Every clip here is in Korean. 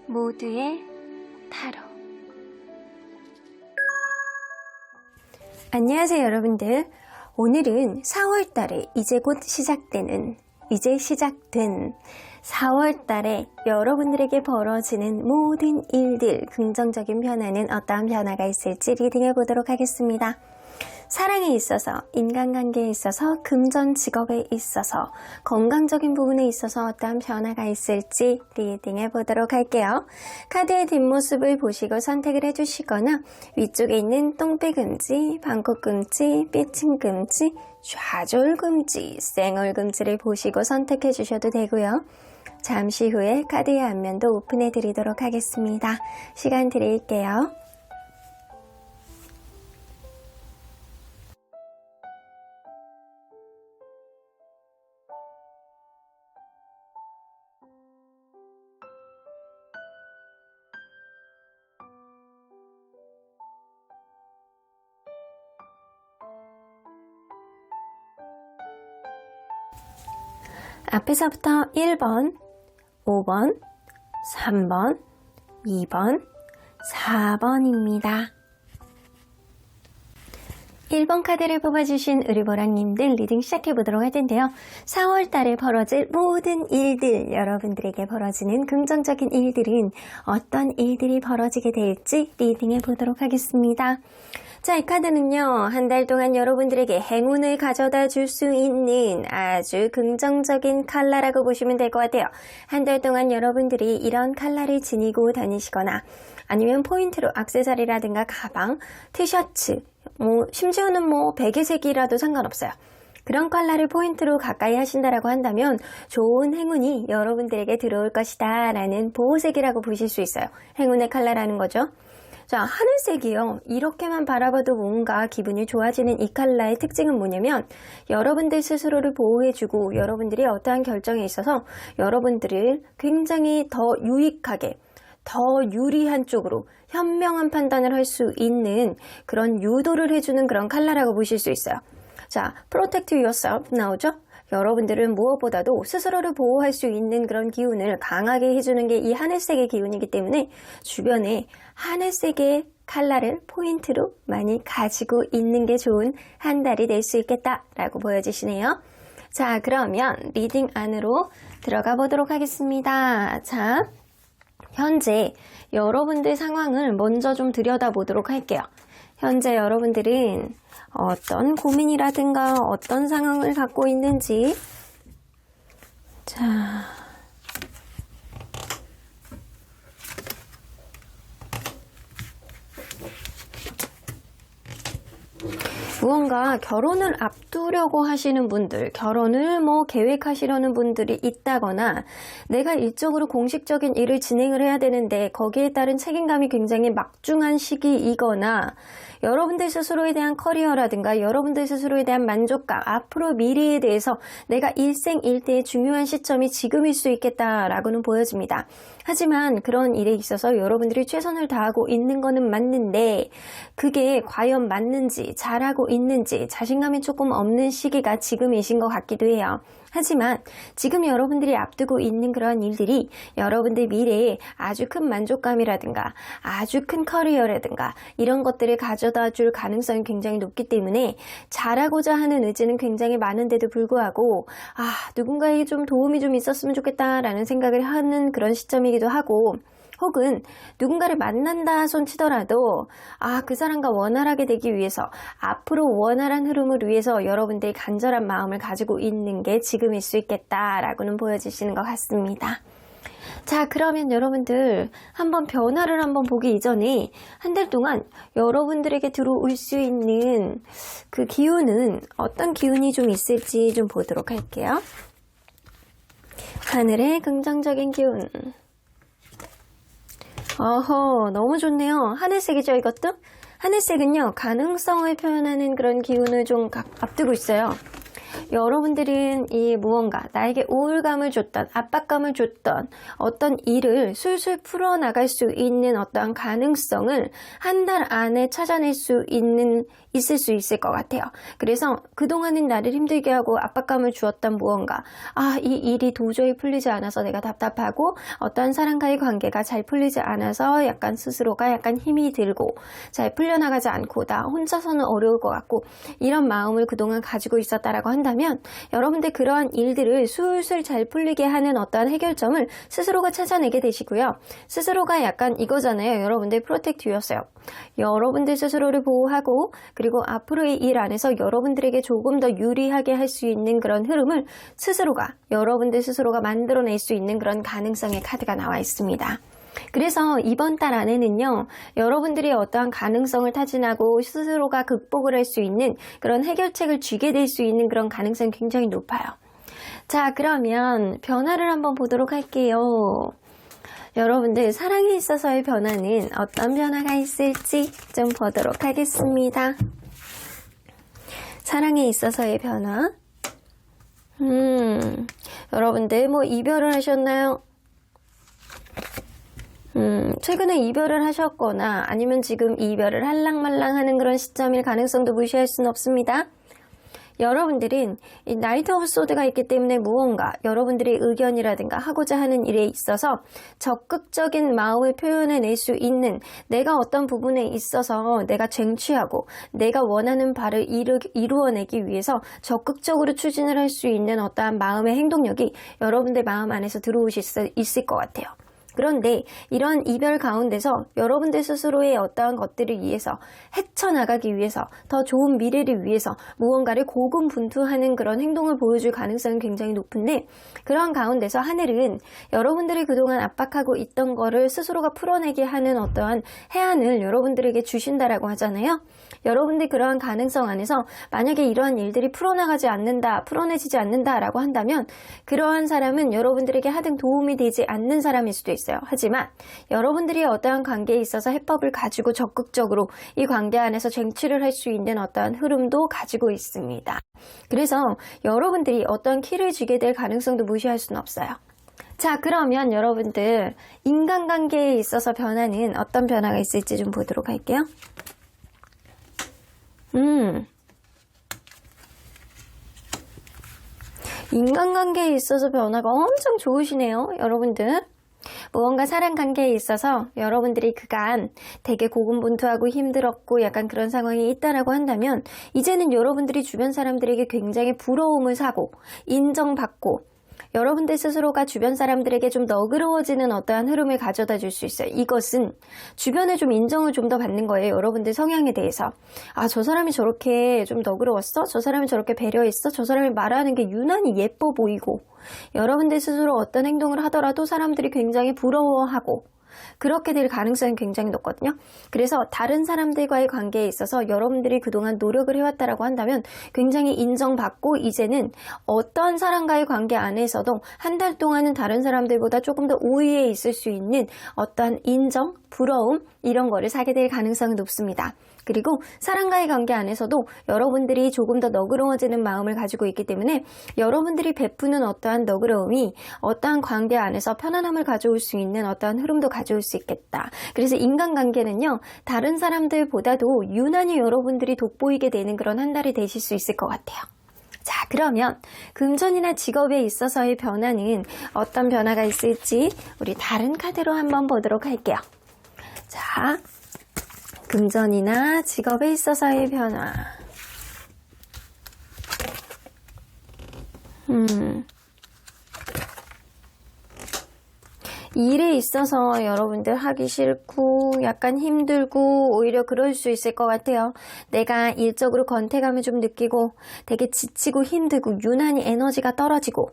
모두의 타로. 안녕하세요 여러분들. 오늘은 4월달에 이제 시작된 4월달에 여러분들에게 벌어지는 모든 일들, 긍정적인 변화는 어떠한 변화가 있을지 리딩해 보도록 하겠습니다. 사랑에 있어서, 인간관계에 있어서, 금전 직업에 있어서, 건강적인 부분에 있어서 어떠한 변화가 있을지 리딩해 보도록 할게요. 카드의 뒷모습을 보시고 선택을 해주시거나 위쪽에 있는 똥배금지, 방콕금지, 삐침금지, 좌졸금지, 쌩얼금지를 보시고 선택해 주셔도 되고요. 잠시 후에 카드의 앞면도 오픈해 드리도록 하겠습니다. 시간 드릴게요. 앞에서부터 1번, 5번, 3번, 2번, 4번입니다. 1번 카드를 뽑아주신 의리보라님들 리딩 시작해보도록 할 텐데요. 4월달에 벌어질 모든 일들, 여러분들에게 벌어지는 긍정적인 일들은 어떤 일들이 벌어지게 될지 리딩해보도록 하겠습니다. 자, 이 카드는요, 한 달 동안 여러분들에게 행운을 가져다 줄 수 있는 아주 긍정적인 컬러라고 보시면 될 것 같아요. 한 달 동안 여러분들이 이런 컬러를 지니고 다니시거나 아니면 포인트로 액세서리라든가 가방, 티셔츠, 심지어는 베개색이라도 상관없어요. 그런 컬러를 포인트로 가까이 하신다라고 한다면 좋은 행운이 여러분들에게 들어올 것이다 라는 보호색이라고 보실 수 있어요. 행운의 컬러라는 거죠. 자, 하늘색이요. 이렇게만 바라봐도 뭔가 기분이 좋아지는 이 컬러의 특징은 뭐냐면 여러분들 스스로를 보호해주고 여러분들이 어떠한 결정에 있어서 여러분들을 굉장히 더 유익하게, 더 유리한 쪽으로 현명한 판단을 할 수 있는 그런 유도를 해주는 그런 컬러라고 보실 수 있어요. 자, protect yourself 나오죠? 여러분들은 무엇보다도 스스로를 보호할 수 있는 그런 기운을 강하게 해주는 게 이 하늘색의 기운이기 때문에 주변에 하늘색의 컬러를 포인트로 많이 가지고 있는 게 좋은 한 달이 될 수 있겠다라고 보여지시네요. 자, 그러면 리딩 안으로 들어가 보도록 하겠습니다. 자, 현재 여러분들 상황을 먼저 좀 들여다보도록 할게요. 현재 여러분들은 어떤 고민이라든가 어떤 상황을 갖고 있는지, 자, 무언가 결혼을 앞두려고 하시는 분들, 결혼을 계획하시려는 분들이 있다거나 내가 일적으로 공식적인 일을 진행을 해야 되는데 거기에 따른 책임감이 굉장히 막중한 시기이거나 여러분들 스스로에 대한 커리어라든가 여러분들 스스로에 대한 만족감, 앞으로 미래에 대해서 내가 일생일대의 중요한 시점이 지금일 수 있겠다라고는 보여집니다. 하지만 그런 일에 있어서 여러분들이 최선을 다하고 있는 거는 맞는데 그게 과연 맞는지, 잘하고 있는지 자신감이 조금 없는 시기가 지금이신 것 같기도 해요. 하지만 지금 여러분들이 앞두고 있는 그런 일들이 여러분들 미래에 아주 큰 만족감이라든가 아주 큰 커리어라든가 이런 것들을 가져다 줄 가능성이 굉장히 높기 때문에 잘하고자 하는 의지는 굉장히 많은데도 불구하고 누군가에게 좀 도움이 좀 있었으면 좋겠다라는 생각을 하는 그런 시점이기도 하고 혹은 누군가를 만난다 손치더라도 그 사람과 원활하게 되기 위해서 앞으로 원활한 흐름을 위해서 여러분들이 간절한 마음을 가지고 있는 게 지금일 수 있겠다라고는 보여지시는 것 같습니다. 자, 그러면 여러분들 한번 변화를 한번 보기 이전에 한 달 동안 여러분들에게 들어올 수 있는 그 기운은 어떤 기운이 좀 있을지 좀 보도록 할게요. 하늘의 긍정적인 기운. 너무 좋네요. 하늘색이죠, 이것도? 하늘색은요, 가능성을 표현하는 그런 기운을 좀 앞두고 있어요. 여러분들은 이 무언가 나에게 우울감을 줬던, 압박감을 줬던 어떤 일을 술술 풀어나갈 수 있는 어떠한 가능성을 한 달 안에 찾아낼 수 있을 수 있을 것 같아요. 그래서 그동안은 나를 힘들게 하고 압박감을 주었던 무언가, 이 일이 도저히 풀리지 않아서 내가 답답하고 어떠한 사람과의 관계가 잘 풀리지 않아서 약간 스스로가 약간 힘이 들고 잘 풀려나가지 않고 나 혼자서는 어려울 것 같고 이런 마음을 그동안 가지고 있었다라고 한다면 여러분들 그러한 일들을 술술 잘 풀리게 하는 어떠한 해결점을 스스로가 찾아내게 되시고요. 스스로가 약간 이거잖아요. 여러분들 프로텍트 유어셀프. 여러분들 스스로를 보호하고 그리고 앞으로의 일 안에서 여러분들에게 조금 더 유리하게 할 수 있는 그런 흐름을 여러분들 스스로가 만들어낼 수 있는 그런 가능성의 카드가 나와 있습니다. 그래서 이번 달 안에는요, 여러분들이 어떠한 가능성을 타진하고 스스로가 극복을 할 수 있는 그런 해결책을 쥐게 될 수 있는 그런 가능성이 굉장히 높아요. 자, 그러면 변화를 한번 보도록 할게요. 여러분들 사랑에 있어서의 변화는 어떤 변화가 있을지 좀 보도록 하겠습니다. 사랑에 있어서의 변화. 여러분들 뭐 이별을 하셨나요? 최근에 이별을 하셨거나 아니면 지금 이별을 할랑말랑하는 그런 시점일 가능성도 무시할 수는 없습니다. 여러분들은 이 나이트 오브 소드가 있기 때문에 무언가 여러분들의 의견이라든가 하고자 하는 일에 있어서 적극적인 마음을 표현해낼 수 있는, 내가 어떤 부분에 있어서 내가 쟁취하고 내가 원하는 바를 이루어내기 위해서 적극적으로 추진을 할 수 있는 어떠한 마음의 행동력이 여러분들 마음 안에서 들어오실 수 있을 것 같아요. 그런데 이런 이별 가운데서 여러분들 스스로의 어떠한 것들을 위해서 헤쳐나가기 위해서 더 좋은 미래를 위해서 무언가를 고군분투하는 그런 행동을 보여줄 가능성이 굉장히 높은데, 그런 가운데서 하늘은 여러분들이 그동안 압박하고 있던 거를 스스로가 풀어내게 하는 어떠한 해안을 여러분들에게 주신다라고 하잖아요. 여러분들이 그러한 가능성 안에서 만약에 이러한 일들이 풀어내지지 않는다라고 한다면 그러한 사람은 여러분들에게 하등 도움이 되지 않는 사람일 수도 있어요. 하지만 여러분들이 어떠한 관계에 있어서 해법을 가지고 적극적으로 이 관계 안에서 쟁취를 할 수 있는 어떠한 흐름도 가지고 있습니다. 그래서 여러분들이 어떠한 키를 쥐게 될 가능성도 무시할 수는 없어요. 자, 그러면 여러분들 인간관계에 있어서 변화는 어떤 변화가 있을지 좀 보도록 할게요. 인간관계에 있어서 변화가 엄청 좋으시네요, 여러분들. 무언가 사랑관계에 있어서 여러분들이 그간 되게 고군분투하고 힘들었고 약간 그런 상황이 있다라고 한다면 이제는 여러분들이 주변 사람들에게 굉장히 부러움을 사고 인정받고 여러분들 스스로가 주변 사람들에게 좀 너그러워지는 어떠한 흐름을 가져다 줄 수 있어요. 이것은 주변에 좀 인정을 좀 더 받는 거예요. 여러분들 성향에 대해서. 저 사람이 저렇게 좀 너그러웠어? 저 사람이 저렇게 배려했어? 저 사람이 말하는 게 유난히 예뻐 보이고, 여러분들 스스로 어떤 행동을 하더라도 사람들이 굉장히 부러워하고 그렇게 될 가능성이 굉장히 높거든요. 그래서 다른 사람들과의 관계에 있어서 여러분들이 그동안 노력을 해왔다라고 한다면 굉장히 인정받고 이제는 어떤 사람과의 관계 안에서도 한 달 동안은 다른 사람들보다 조금 더 우위에 있을 수 있는 어떠한 인정, 부러움 이런 거를 사게 될 가능성이 높습니다. 그리고 사람과의 관계 안에서도 여러분들이 조금 더 너그러워지는 마음을 가지고 있기 때문에 여러분들이 베푸는 어떠한 너그러움이 어떠한 관계 안에서 편안함을 가져올 수 있는 어떠한 흐름도 가져올 수 있겠다. 그래서 인간관계는요, 다른 사람들보다도 유난히 여러분들이 돋보이게 되는 그런 한 달이 되실 수 있을 것 같아요. 자, 그러면 금전이나 직업에 있어서의 변화는 어떤 변화가 있을지 우리 다른 카드로 한번 보도록 할게요. 자, 금전이나 직업에 있어서의 변화. 일에 있어서 여러분들 하기 싫고 약간 힘들고 오히려 그럴 수 있을 것 같아요. 내가 일적으로 권태감을 좀 느끼고 되게 지치고 힘들고 유난히 에너지가 떨어지고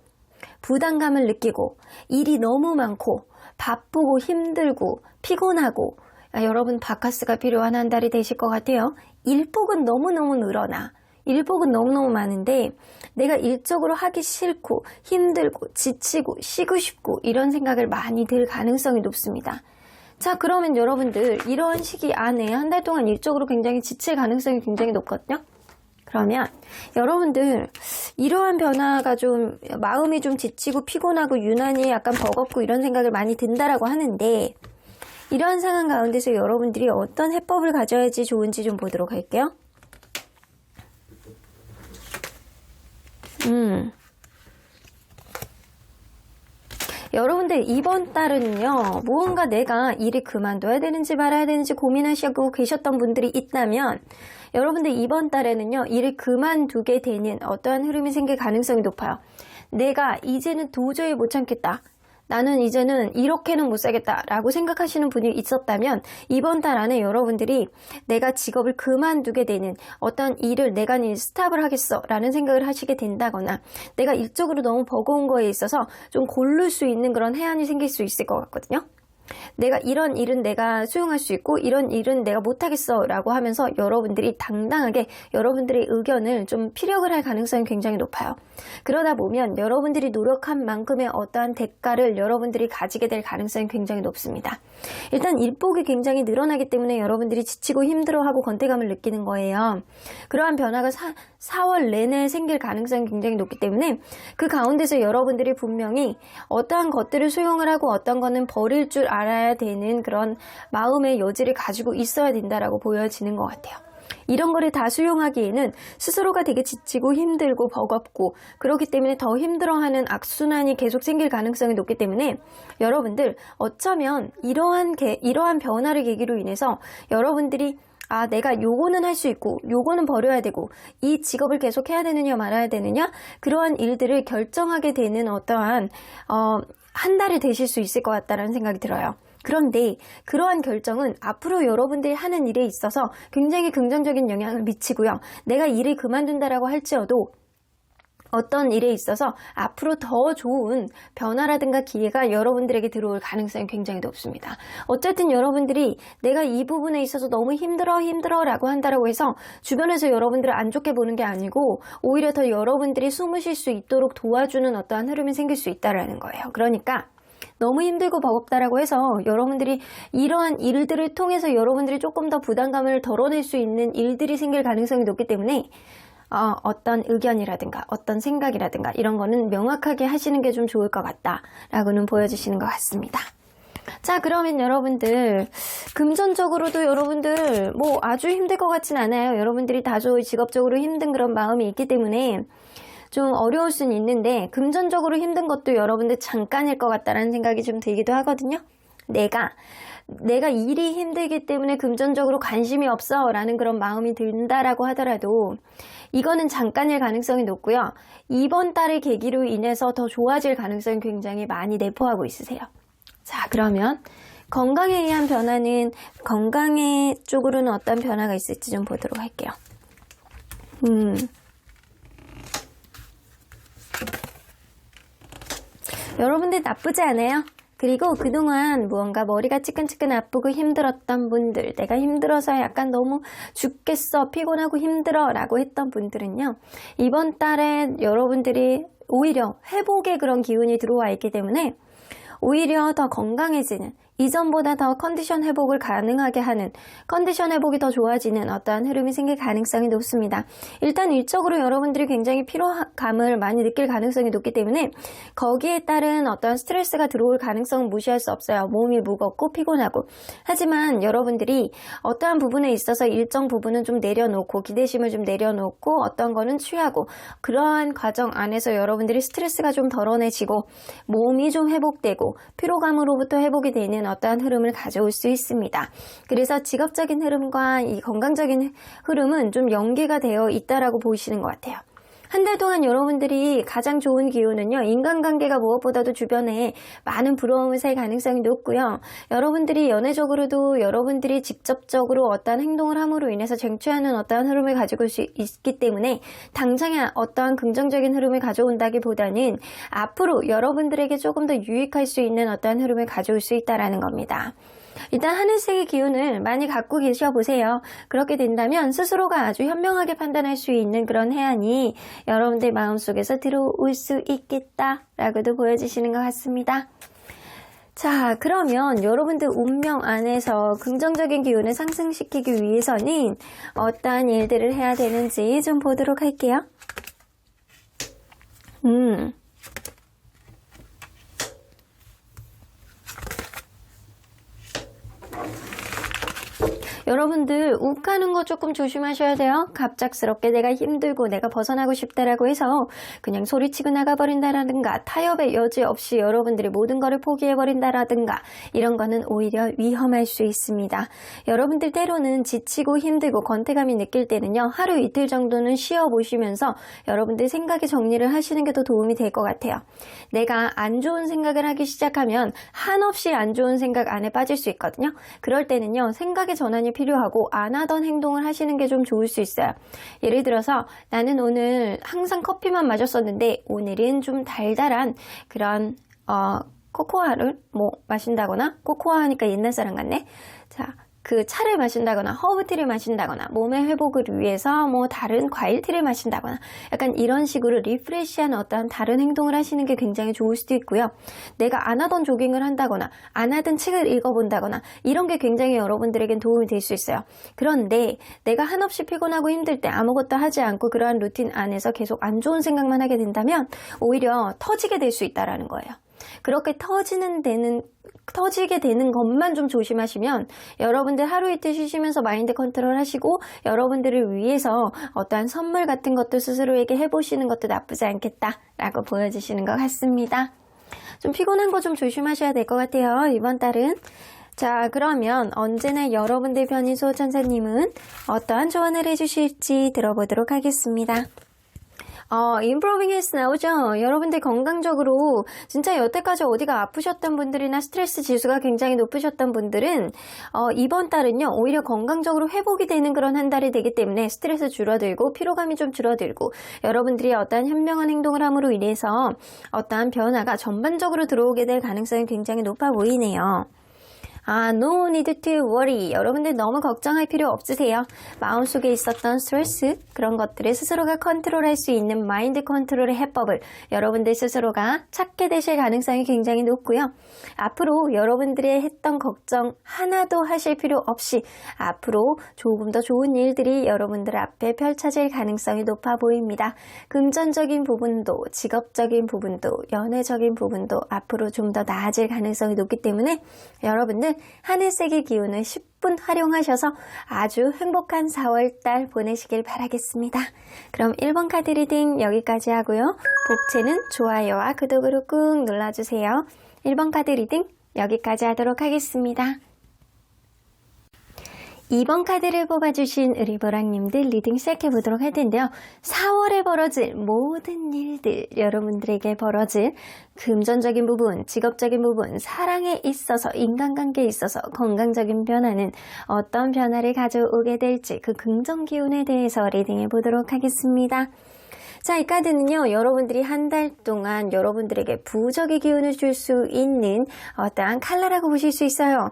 부담감을 느끼고 일이 너무 많고 바쁘고 힘들고 피곤하고, 여러분 바카스가 필요한 한 달이 되실 것 같아요. 일폭은 너무너무 늘어나. 일폭은 너무너무 많은데 내가 일적으로 하기 싫고 힘들고 지치고 쉬고 싶고 이런 생각을 많이 들 가능성이 높습니다. 자, 그러면 여러분들 이러한 시기 안에 한 달 동안 일적으로 굉장히 지칠 가능성이 굉장히 높거든요. 그러면 여러분들 이러한 변화가 좀 마음이 좀 지치고 피곤하고 유난히 약간 버겁고 이런 생각을 많이 든다라고 하는데, 이러한 상황 가운데서 여러분들이 어떤 해법을 가져야지 좋은지 좀 보도록 할게요. 여러분들 이번 달은요, 무언가 내가 일을 그만둬야 되는지 말아야 되는지 고민하시고 계셨던 분들이 있다면, 여러분들 이번 달에는요, 일을 그만두게 되는 어떠한 흐름이 생길 가능성이 높아요. 내가 이제는 도저히 못 참겠다. 나는 이제는 이렇게는 못 살겠다 라고 생각하시는 분이 있었다면, 이번 달 안에 여러분들이 내가 직업을 그만두게 되는 어떤 일을 내가 스탑을 하겠어 라는 생각을 하시게 된다거나, 내가 일적으로 너무 버거운 거에 있어서 좀 고를 수 있는 그런 해안이 생길 수 있을 것 같거든요. 내가 이런 일은 내가 수용할 수 있고 이런 일은 내가 못하겠어 라고 하면서 여러분들이 당당하게 여러분들의 의견을 좀 피력을 할 가능성이 굉장히 높아요. 그러다 보면 여러분들이 노력한 만큼의 어떠한 대가를 여러분들이 가지게 될 가능성이 굉장히 높습니다. 일단 일복이 굉장히 늘어나기 때문에 여러분들이 지치고 힘들어하고 건태감을 느끼는 거예요. 그러한 변화가 4월 내내 생길 가능성이 굉장히 높기 때문에 그 가운데서 여러분들이 분명히 어떠한 것들을 수용을 하고 어떤 거는 버릴 줄 알아야 되는 그런 마음의 여지를 가지고 있어야 된다라고 보여지는 것 같아요. 이런 거를 다 수용하기에는 스스로가 되게 지치고 힘들고 버겁고 그렇기 때문에 더 힘들어하는 악순환이 계속 생길 가능성이 높기 때문에 여러분들 어쩌면 이러한 변화를 계기로 인해서 여러분들이 내가 요거는 할 수 있고 요거는 버려야 되고 이 직업을 계속 해야 되느냐 말아야 되느냐 그러한 일들을 결정하게 되는 어떠한 한 달이 되실 수 있을 것 같다는 생각이 들어요. 그런데 그러한 결정은 앞으로 여러분들이 하는 일에 있어서 굉장히 긍정적인 영향을 미치고요. 내가 일을 그만둔다라고 할지어도 어떤 일에 있어서 앞으로 더 좋은 변화라든가 기회가 여러분들에게 들어올 가능성이 굉장히 높습니다. 어쨌든 여러분들이 내가 이 부분에 있어서 너무 힘들어 라고 한다라고 해서 주변에서 여러분들을 안 좋게 보는 게 아니고 오히려 더 여러분들이 숨을 쉴 수 있도록 도와주는 어떠한 흐름이 생길 수 있다라는 거예요. 그러니까 너무 힘들고 버겁다라고 해서 여러분들이 이러한 일들을 통해서 여러분들이 조금 더 부담감을 덜어낼 수 있는 일들이 생길 가능성이 높기 때문에 어떤 의견이라든가 어떤 생각이라든가 이런 거는 명확하게 하시는 게 좀 좋을 것 같다라고는 보여주시는 것 같습니다. 자, 그러면 여러분들 금전적으로도 여러분들 뭐 아주 힘들 것 같진 않아요. 여러분들이 다소 직업적으로 힘든 그런 마음이 있기 때문에 좀 어려울 수는 있는데 금전적으로 힘든 것도 여러분들 잠깐일 것 같다라는 생각이 좀 들기도 하거든요. 내가 일이 힘들기 때문에 금전적으로 관심이 없어 라는 그런 마음이 든다라고 하더라도 이거는 잠깐일 가능성이 높고요. 이번 달의 계기로 인해서 더 좋아질 가능성이 굉장히 많이 내포하고 있으세요. 자, 그러면 건강에 의한 변화는 건강의 쪽으로는 어떤 변화가 있을지 좀 보도록 할게요. 여러분들 나쁘지 않아요? 그리고 그동안 무언가 머리가 찌끈찌끈 아프고 힘들었던 분들, 내가 힘들어서 약간 너무 죽겠어, 피곤하고 힘들어 라고 했던 분들은요, 이번 달에 여러분들이 오히려 회복의 그런 기운이 들어와 있기 때문에 오히려 더 건강해지는, 이전보다 더 컨디션 회복을 가능하게 하는, 컨디션 회복이 더 좋아지는 어떠한 흐름이 생길 가능성이 높습니다. 일단 일적으로 여러분들이 굉장히 피로감을 많이 느낄 가능성이 높기 때문에 거기에 따른 어떤 스트레스가 들어올 가능성은 무시할 수 없어요. 몸이 무겁고 피곤하고. 하지만 여러분들이 어떠한 부분에 있어서 일정 부분은 좀 내려놓고 기대심을 좀 내려놓고 어떤 거는 취하고 그러한 과정 안에서 여러분들이 스트레스가 좀 덜어내지고 몸이 좀 회복되고 피로감으로부터 회복이 되는 어떠한 흐름을 가져올 수 있습니다. 그래서 직업적인 흐름과 이 건강적인 흐름은 좀 연계가 되어 있다라고 보시는 것 같아요. 한 달 동안 여러분들이 가장 좋은 기운은요, 인간관계가 무엇보다도 주변에 많은 부러움을 살 가능성이 높고요. 여러분들이 연애적으로도 여러분들이 직접적으로 어떠한 행동을 함으로 인해서 쟁취하는 어떠한 흐름을 가지고 있기 때문에 당장에 어떠한 긍정적인 흐름을 가져온다기보다는 앞으로 여러분들에게 조금 더 유익할 수 있는 어떠한 흐름을 가져올 수 있다라는 겁니다. 일단 하늘색의 기운을 많이 갖고 계셔보세요. 그렇게 된다면 스스로가 아주 현명하게 판단할 수 있는 그런 해안이 여러분들 마음속에서 들어올 수 있겠다라고도 보여주시는 것 같습니다. 자, 그러면 여러분들 운명 안에서 긍정적인 기운을 상승시키기 위해서는 어떠한 일들을 해야 되는지 좀 보도록 할게요. 여러분들 욱하는 거 조금 조심하셔야 돼요. 갑작스럽게 내가 힘들고 내가 벗어나고 싶다라고 해서 그냥 소리치고 나가버린다라든가 타협의 여지 없이 여러분들이 모든 거를 포기해버린다라든가 이런 거는 오히려 위험할 수 있습니다. 여러분들 때로는 지치고 힘들고 권태감이 느낄 때는요. 하루 이틀 정도는 쉬어보시면서 여러분들 생각의 정리를 하시는 게 더 도움이 될 것 같아요. 내가 안 좋은 생각을 하기 시작하면 한없이 안 좋은 생각 안에 빠질 수 있거든요. 그럴 때는요. 생각의 전환이 필요하고 안 하던 행동을 하시는 게 좀 좋을 수 있어요. 예를 들어서 나는 오늘 항상 커피만 마셨었는데 오늘은 좀 달달한 그런 코코아를 마신다거나 코코아 하니까 옛날 사람 같네. 자, 그 차를 마신다거나 허브티를 마신다거나 몸의 회복을 위해서 다른 과일티를 마신다거나 약간 이런 식으로 리프레시한 어떤 다른 행동을 하시는 게 굉장히 좋을 수도 있고요. 내가 안 하던 조깅을 한다거나 안 하던 책을 읽어본다거나 이런 게 굉장히 여러분들에겐 도움이 될 수 있어요. 그런데 내가 한없이 피곤하고 힘들 때 아무것도 하지 않고 그러한 루틴 안에서 계속 안 좋은 생각만 하게 된다면 오히려 터지게 될 수 있다는 거예요. 그렇게 터지게 되는 것만 좀 조심하시면 여러분들 하루 이틀 쉬시면서 마인드 컨트롤 하시고 여러분들을 위해서 어떠한 선물 같은 것도 스스로에게 해보시는 것도 나쁘지 않겠다라고 보여주시는 것 같습니다. 좀 피곤한 거 좀 조심하셔야 될 것 같아요. 이번 달은. 자, 그러면 언제나 여러분들 편인 수호천사님은 어떠한 조언을 해주실지 들어보도록 하겠습니다. Improving Health 나오죠? 여러분들 건강적으로 진짜 여태까지 어디가 아프셨던 분들이나 스트레스 지수가 굉장히 높으셨던 분들은 이번 달은요 오히려 건강적으로 회복이 되는 그런 한 달이 되기 때문에 스트레스 줄어들고 피로감이 좀 줄어들고 여러분들이 어떠한 현명한 행동을 함으로 인해서 어떠한 변화가 전반적으로 들어오게 될 가능성이 굉장히 높아 보이네요. No need to worry. 여러분들 너무 걱정할 필요 없으세요. 마음속에 있었던 스트레스, 그런 것들을 스스로가 컨트롤할 수 있는 마인드 컨트롤의 해법을 여러분들 스스로가 찾게 되실 가능성이 굉장히 높고요. 앞으로 여러분들이 했던 걱정 하나도 하실 필요 없이 앞으로 조금 더 좋은 일들이 여러분들 앞에 펼쳐질 가능성이 높아 보입니다. 금전적인 부분도, 직업적인 부분도, 연애적인 부분도 앞으로 좀 더 나아질 가능성이 높기 때문에 여러분들 하늘색의 기운을 10분 활용하셔서 아주 행복한 4월달 보내시길 바라겠습니다. 그럼 1번 카드 리딩 여기까지 하고요. 복채는 좋아요와 구독으로 꾹 눌러주세요. 1번 카드 리딩 여기까지 하도록 하겠습니다. 2번 카드를 뽑아주신 우리 보랑님들 리딩 시작해보도록 할 텐데요. 4월에 벌어질 모든 일들, 여러분들에게 벌어질 금전적인 부분, 직업적인 부분, 사랑에 있어서, 인간관계에 있어서 건강적인 변화는 어떤 변화를 가져오게 될지 그 긍정 기운에 대해서 리딩해보도록 하겠습니다. 자, 이 카드는요, 여러분들이 한 달 동안 여러분들에게 부적의 기운을 줄 수 있는 어떠한 컬러라고 보실 수 있어요.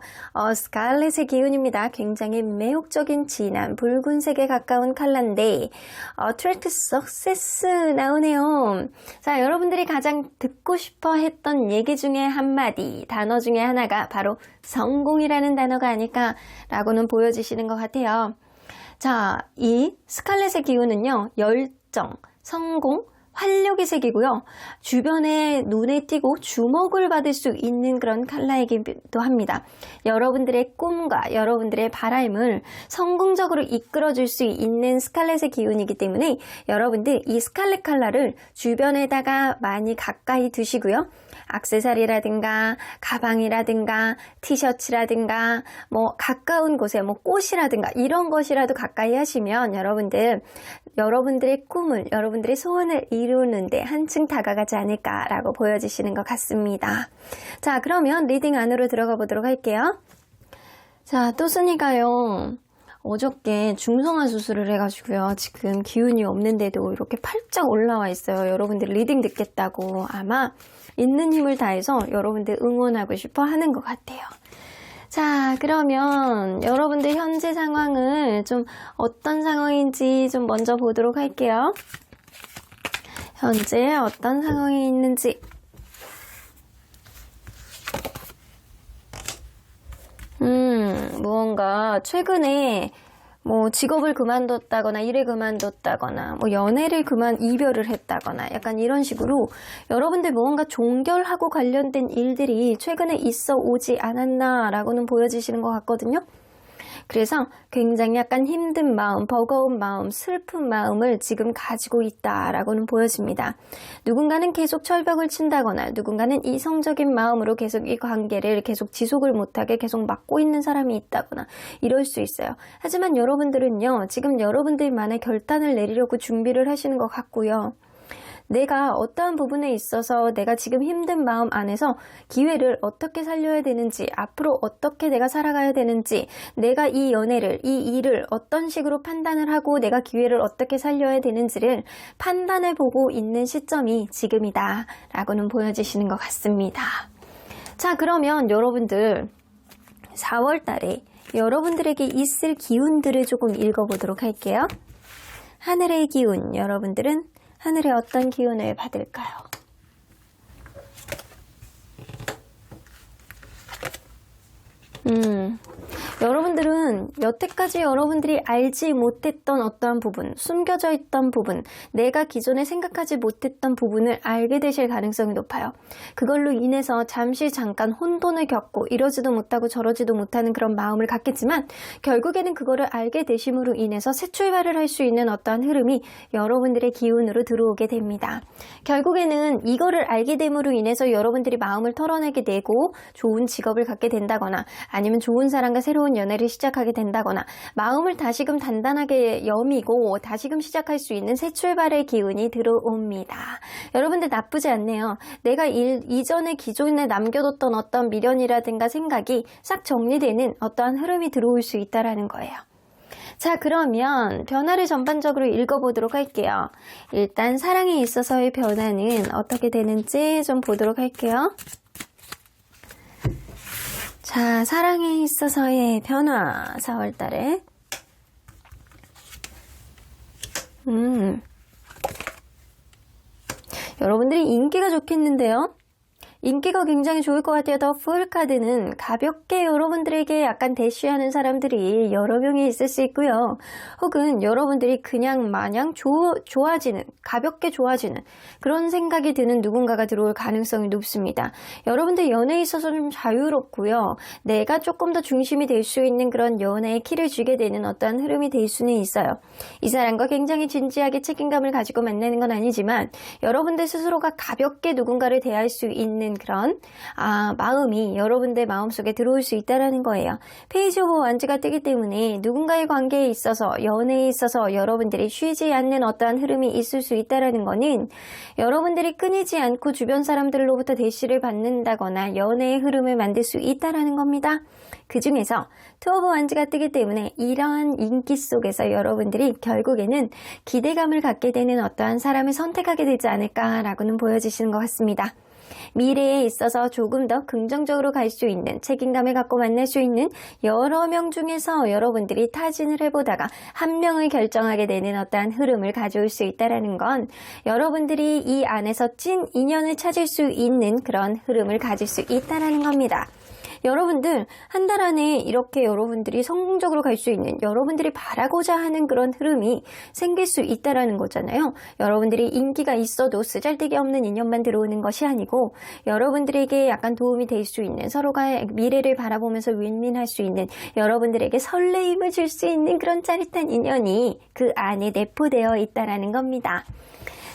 스칼렛의 기운입니다. 굉장히 매혹적인 진한 붉은색에 가까운 컬러인데, 트랙트 석세스 나오네요. 자, 여러분들이 가장 듣고 싶어 했던 얘기 중에 한마디, 단어 중에 하나가 바로 성공이라는 단어가 아닐까라고는 보여지시는 것 같아요. 자, 이 스칼렛의 기운은요, 열정, 성공, 활력의 색이고요. 주변에 눈에 띄고 주목을 받을 수 있는 그런 컬러이기도 합니다. 여러분들의 꿈과 여러분들의 바람을 성공적으로 이끌어줄 수 있는 스칼렛의 기운이기 때문에 여러분들 이 스칼렛 컬러를 주변에다가 많이 가까이 두시고요. 액세서리라든가 가방이라든가 티셔츠라든가 가까운 곳에 꽃이라든가 이런 것이라도 가까이 하시면 여러분들의 꿈을, 여러분들의 소원을 이루는데 한층 다가가지 않을까라고 보여지시는 것 같습니다. 자, 그러면 리딩 안으로 들어가 보도록 할게요. 자, 또순이가요. 어저께 중성화 수술을 해가지고요. 지금 기운이 없는데도 이렇게 팔짝 올라와 있어요. 여러분들 리딩 듣겠다고 아마 있는 힘을 다해서 여러분들 응원하고 싶어 하는 것 같아요. 자, 그러면 여러분들 현재 상황을 좀 어떤 상황인지 좀 먼저 보도록 할게요. 현재 어떤 상황이 있는지. 무언가 최근에 뭐 직업을 그만뒀다거나 일을 그만뒀다거나 뭐 연애를 이별을 했다거나 약간 이런 식으로 여러분들 무언가 종결하고 관련된 일들이 최근에 있어 오지 않았나라고는 보여지시는 것 같거든요. 그래서 굉장히 약간 힘든 마음, 버거운 마음, 슬픈 마음을 지금 가지고 있다라고는 보여집니다. 누군가는 계속 철벽을 친다거나 누군가는 이성적인 마음으로 계속 이 관계를 계속 지속을 못하게 계속 막고 있는 사람이 있다거나 이럴 수 있어요. 하지만 여러분들은요, 지금 여러분들만의 결단을 내리려고 준비를 하시는 것 같고요. 내가 어떠한 부분에 있어서 내가 지금 힘든 마음 안에서 기회를 어떻게 살려야 되는지, 앞으로 어떻게 내가 살아가야 되는지, 내가 이 연애를, 이 일을 어떤 식으로 판단을 하고 내가 기회를 어떻게 살려야 되는지를 판단해 보고 있는 시점이 지금이다 라고는 보여지시는 것 같습니다. 자, 그러면 여러분들 4월 달에 여러분들에게 있을 기운들을 조금 읽어보도록 할게요. 하늘의 기운, 여러분들은 하늘의 어떤 기운을 받을까요? 여러분들은 여태까지 여러분들이 알지 못했던 어떠한 부분, 숨겨져 있던 부분, 내가 기존에 생각하지 못했던 부분을 알게 되실 가능성이 높아요. 그걸로 인해서 잠깐 혼돈을 겪고 이러지도 못하고 저러지도 못하는 그런 마음을 갖겠지만 결국에는 그거를 알게 되심으로 인해서 새 출발을 할 수 있는 어떠한 흐름이 여러분들의 기운으로 들어오게 됩니다. 결국에는 이거를 알게 됨으로 인해서 여러분들이 마음을 털어내게 되고 좋은 직업을 갖게 된다거나 아니면 좋은 사람과 새로운 연애를 시작하게 된다거나 마음을 다시금 단단하게 여미고 다시금 시작할 수 있는 새 출발의 기운이 들어옵니다. 여러분들 나쁘지 않네요. 내가 이전에 기존에 남겨뒀던 어떤 미련이라든가 생각이 싹 정리되는 어떠한 흐름이 들어올 수 있다는 거예요. 자, 그러면 변화를 전반적으로 읽어보도록 할게요. 일단 사랑에 있어서의 변화는 어떻게 되는지 좀 보도록 할게요. 자, 사랑에 있어서의 변화, 4월달에. 여러분들이 인기가 좋겠는데요. 인기가 굉장히 좋을 것 같아요. 더 풀 카드는 가볍게 여러분들에게 약간 대쉬하는 사람들이 여러 명이 있을 수 있고요. 혹은 여러분들이 그냥 마냥 좋아지는, 가볍게 좋아지는 그런 생각이 드는 누군가가 들어올 가능성이 높습니다. 여러분들 연애에 있어서 좀 자유롭고요. 내가 조금 더 중심이 될 수 있는 그런 연애의 키를 쥐게 되는 어떠한 흐름이 될 수는 있어요. 이 사람과 굉장히 진지하게 책임감을 가지고 만나는 건 아니지만 여러분들 스스로가 가볍게 누군가를 대할 수 있는 그런 마음이 여러분들 마음속에 들어올 수 있다는 거예요. 페이지 오브 완즈가 뜨기 때문에 누군가의 관계에 있어서 연애에 있어서 여러분들이 쉬지 않는 어떠한 흐름이 있을 수 있다는 거는 여러분들이 끊이지 않고 주변 사람들로부터 대시를 받는다거나 연애의 흐름을 만들 수 있다는 겁니다. 그 중에서 투 오브 완즈가 뜨기 때문에 이러한 인기 속에서 여러분들이 결국에는 기대감을 갖게 되는 어떠한 사람을 선택하게 되지 않을까라고는 보여지시는 것 같습니다. 미래에 있어서 조금 더 긍정적으로 갈 수 있는 책임감을 갖고 만날 수 있는 여러 명 중에서 여러분들이 타진을 해보다가 한 명을 결정하게 되는 어떠한 흐름을 가져올 수 있다는 건 여러분들이 이 안에서 찐 인연을 찾을 수 있는 그런 흐름을 가질 수 있다는 겁니다. 여러분들 한 달 안에 이렇게 여러분들이 성공적으로 갈 수 있는 여러분들이 바라고자 하는 그런 흐름이 생길 수 있다는 거잖아요. 여러분들이 인기가 있어도 쓰잘데기 없는 인연만 들어오는 것이 아니고 여러분들에게 약간 도움이 될 수 있는 서로가 미래를 바라보면서 윈윈할 수 있는 여러분들에게 설레임을 줄 수 있는 그런 짜릿한 인연이 그 안에 내포되어 있다는 겁니다.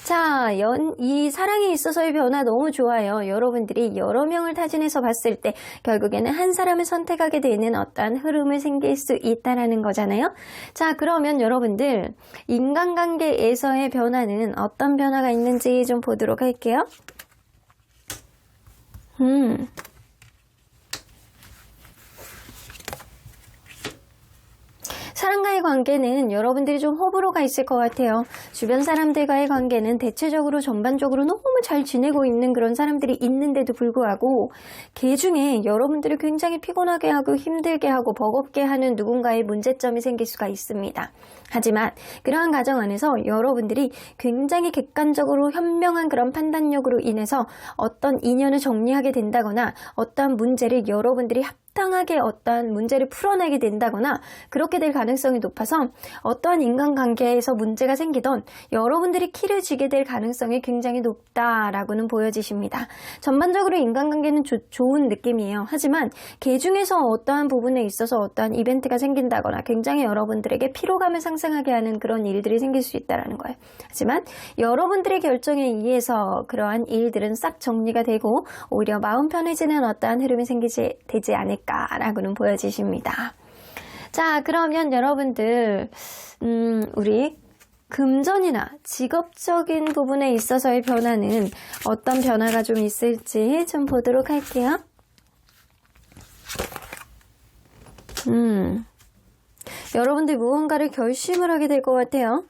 자, 이 사랑에 있어서의 변화 너무 좋아요. 여러분들이 여러 명을 타진해서 봤을 때 결국에는 한 사람을 선택하게 되는 어떠한 흐름을 생길 수 있다는 거잖아요. 자, 그러면 여러분들 인간관계에서의 변화는 어떤 변화가 있는지 좀 보도록 할게요. 사람과의 관계는 여러분들이 좀 호불호가 있을 것 같아요. 주변 사람들과의 관계는 대체적으로 전반적으로 너무 잘 지내고 있는 그런 사람들이 있는데도 불구하고 그 중에 여러분들이 굉장히 피곤하게 하고 힘들게 하고 버겁게 하는 누군가의 문제점이 생길 수가 있습니다. 하지만 그러한 과정 안에서 여러분들이 굉장히 객관적으로 현명한 그런 판단력으로 인해서 어떤 인연을 정리하게 된다거나 어떤 문제를 여러분들이 타당하게 어떠한 문제를 풀어내게 된다거나 그렇게 될 가능성이 높아서 어떠한 인간관계에서 문제가 생기던 여러분들이 키를 쥐게 될 가능성이 굉장히 높다라고는 보여지십니다. 전반적으로 인간관계는 좋은 느낌이에요. 하지만 개 중에서 어떠한 부분에 있어서 어떠한 이벤트가 생긴다거나 굉장히 여러분들에게 피로감을 상승하게 하는 그런 일들이 생길 수 있다는 거예요. 하지만 여러분들의 결정에 의해서 그러한 일들은 싹 정리가 되고 오히려 마음 편해지는 어떠한 흐름이 되지 않을까라고는 보여지십니다. 자, 그러면 여러분들 우리 금전이나 직업적인 부분에 있어서의 변화는 어떤 변화가 좀 있을지 좀 보도록 할게요. 여러분들 무언가를 결심을 하게 될 것 같아요.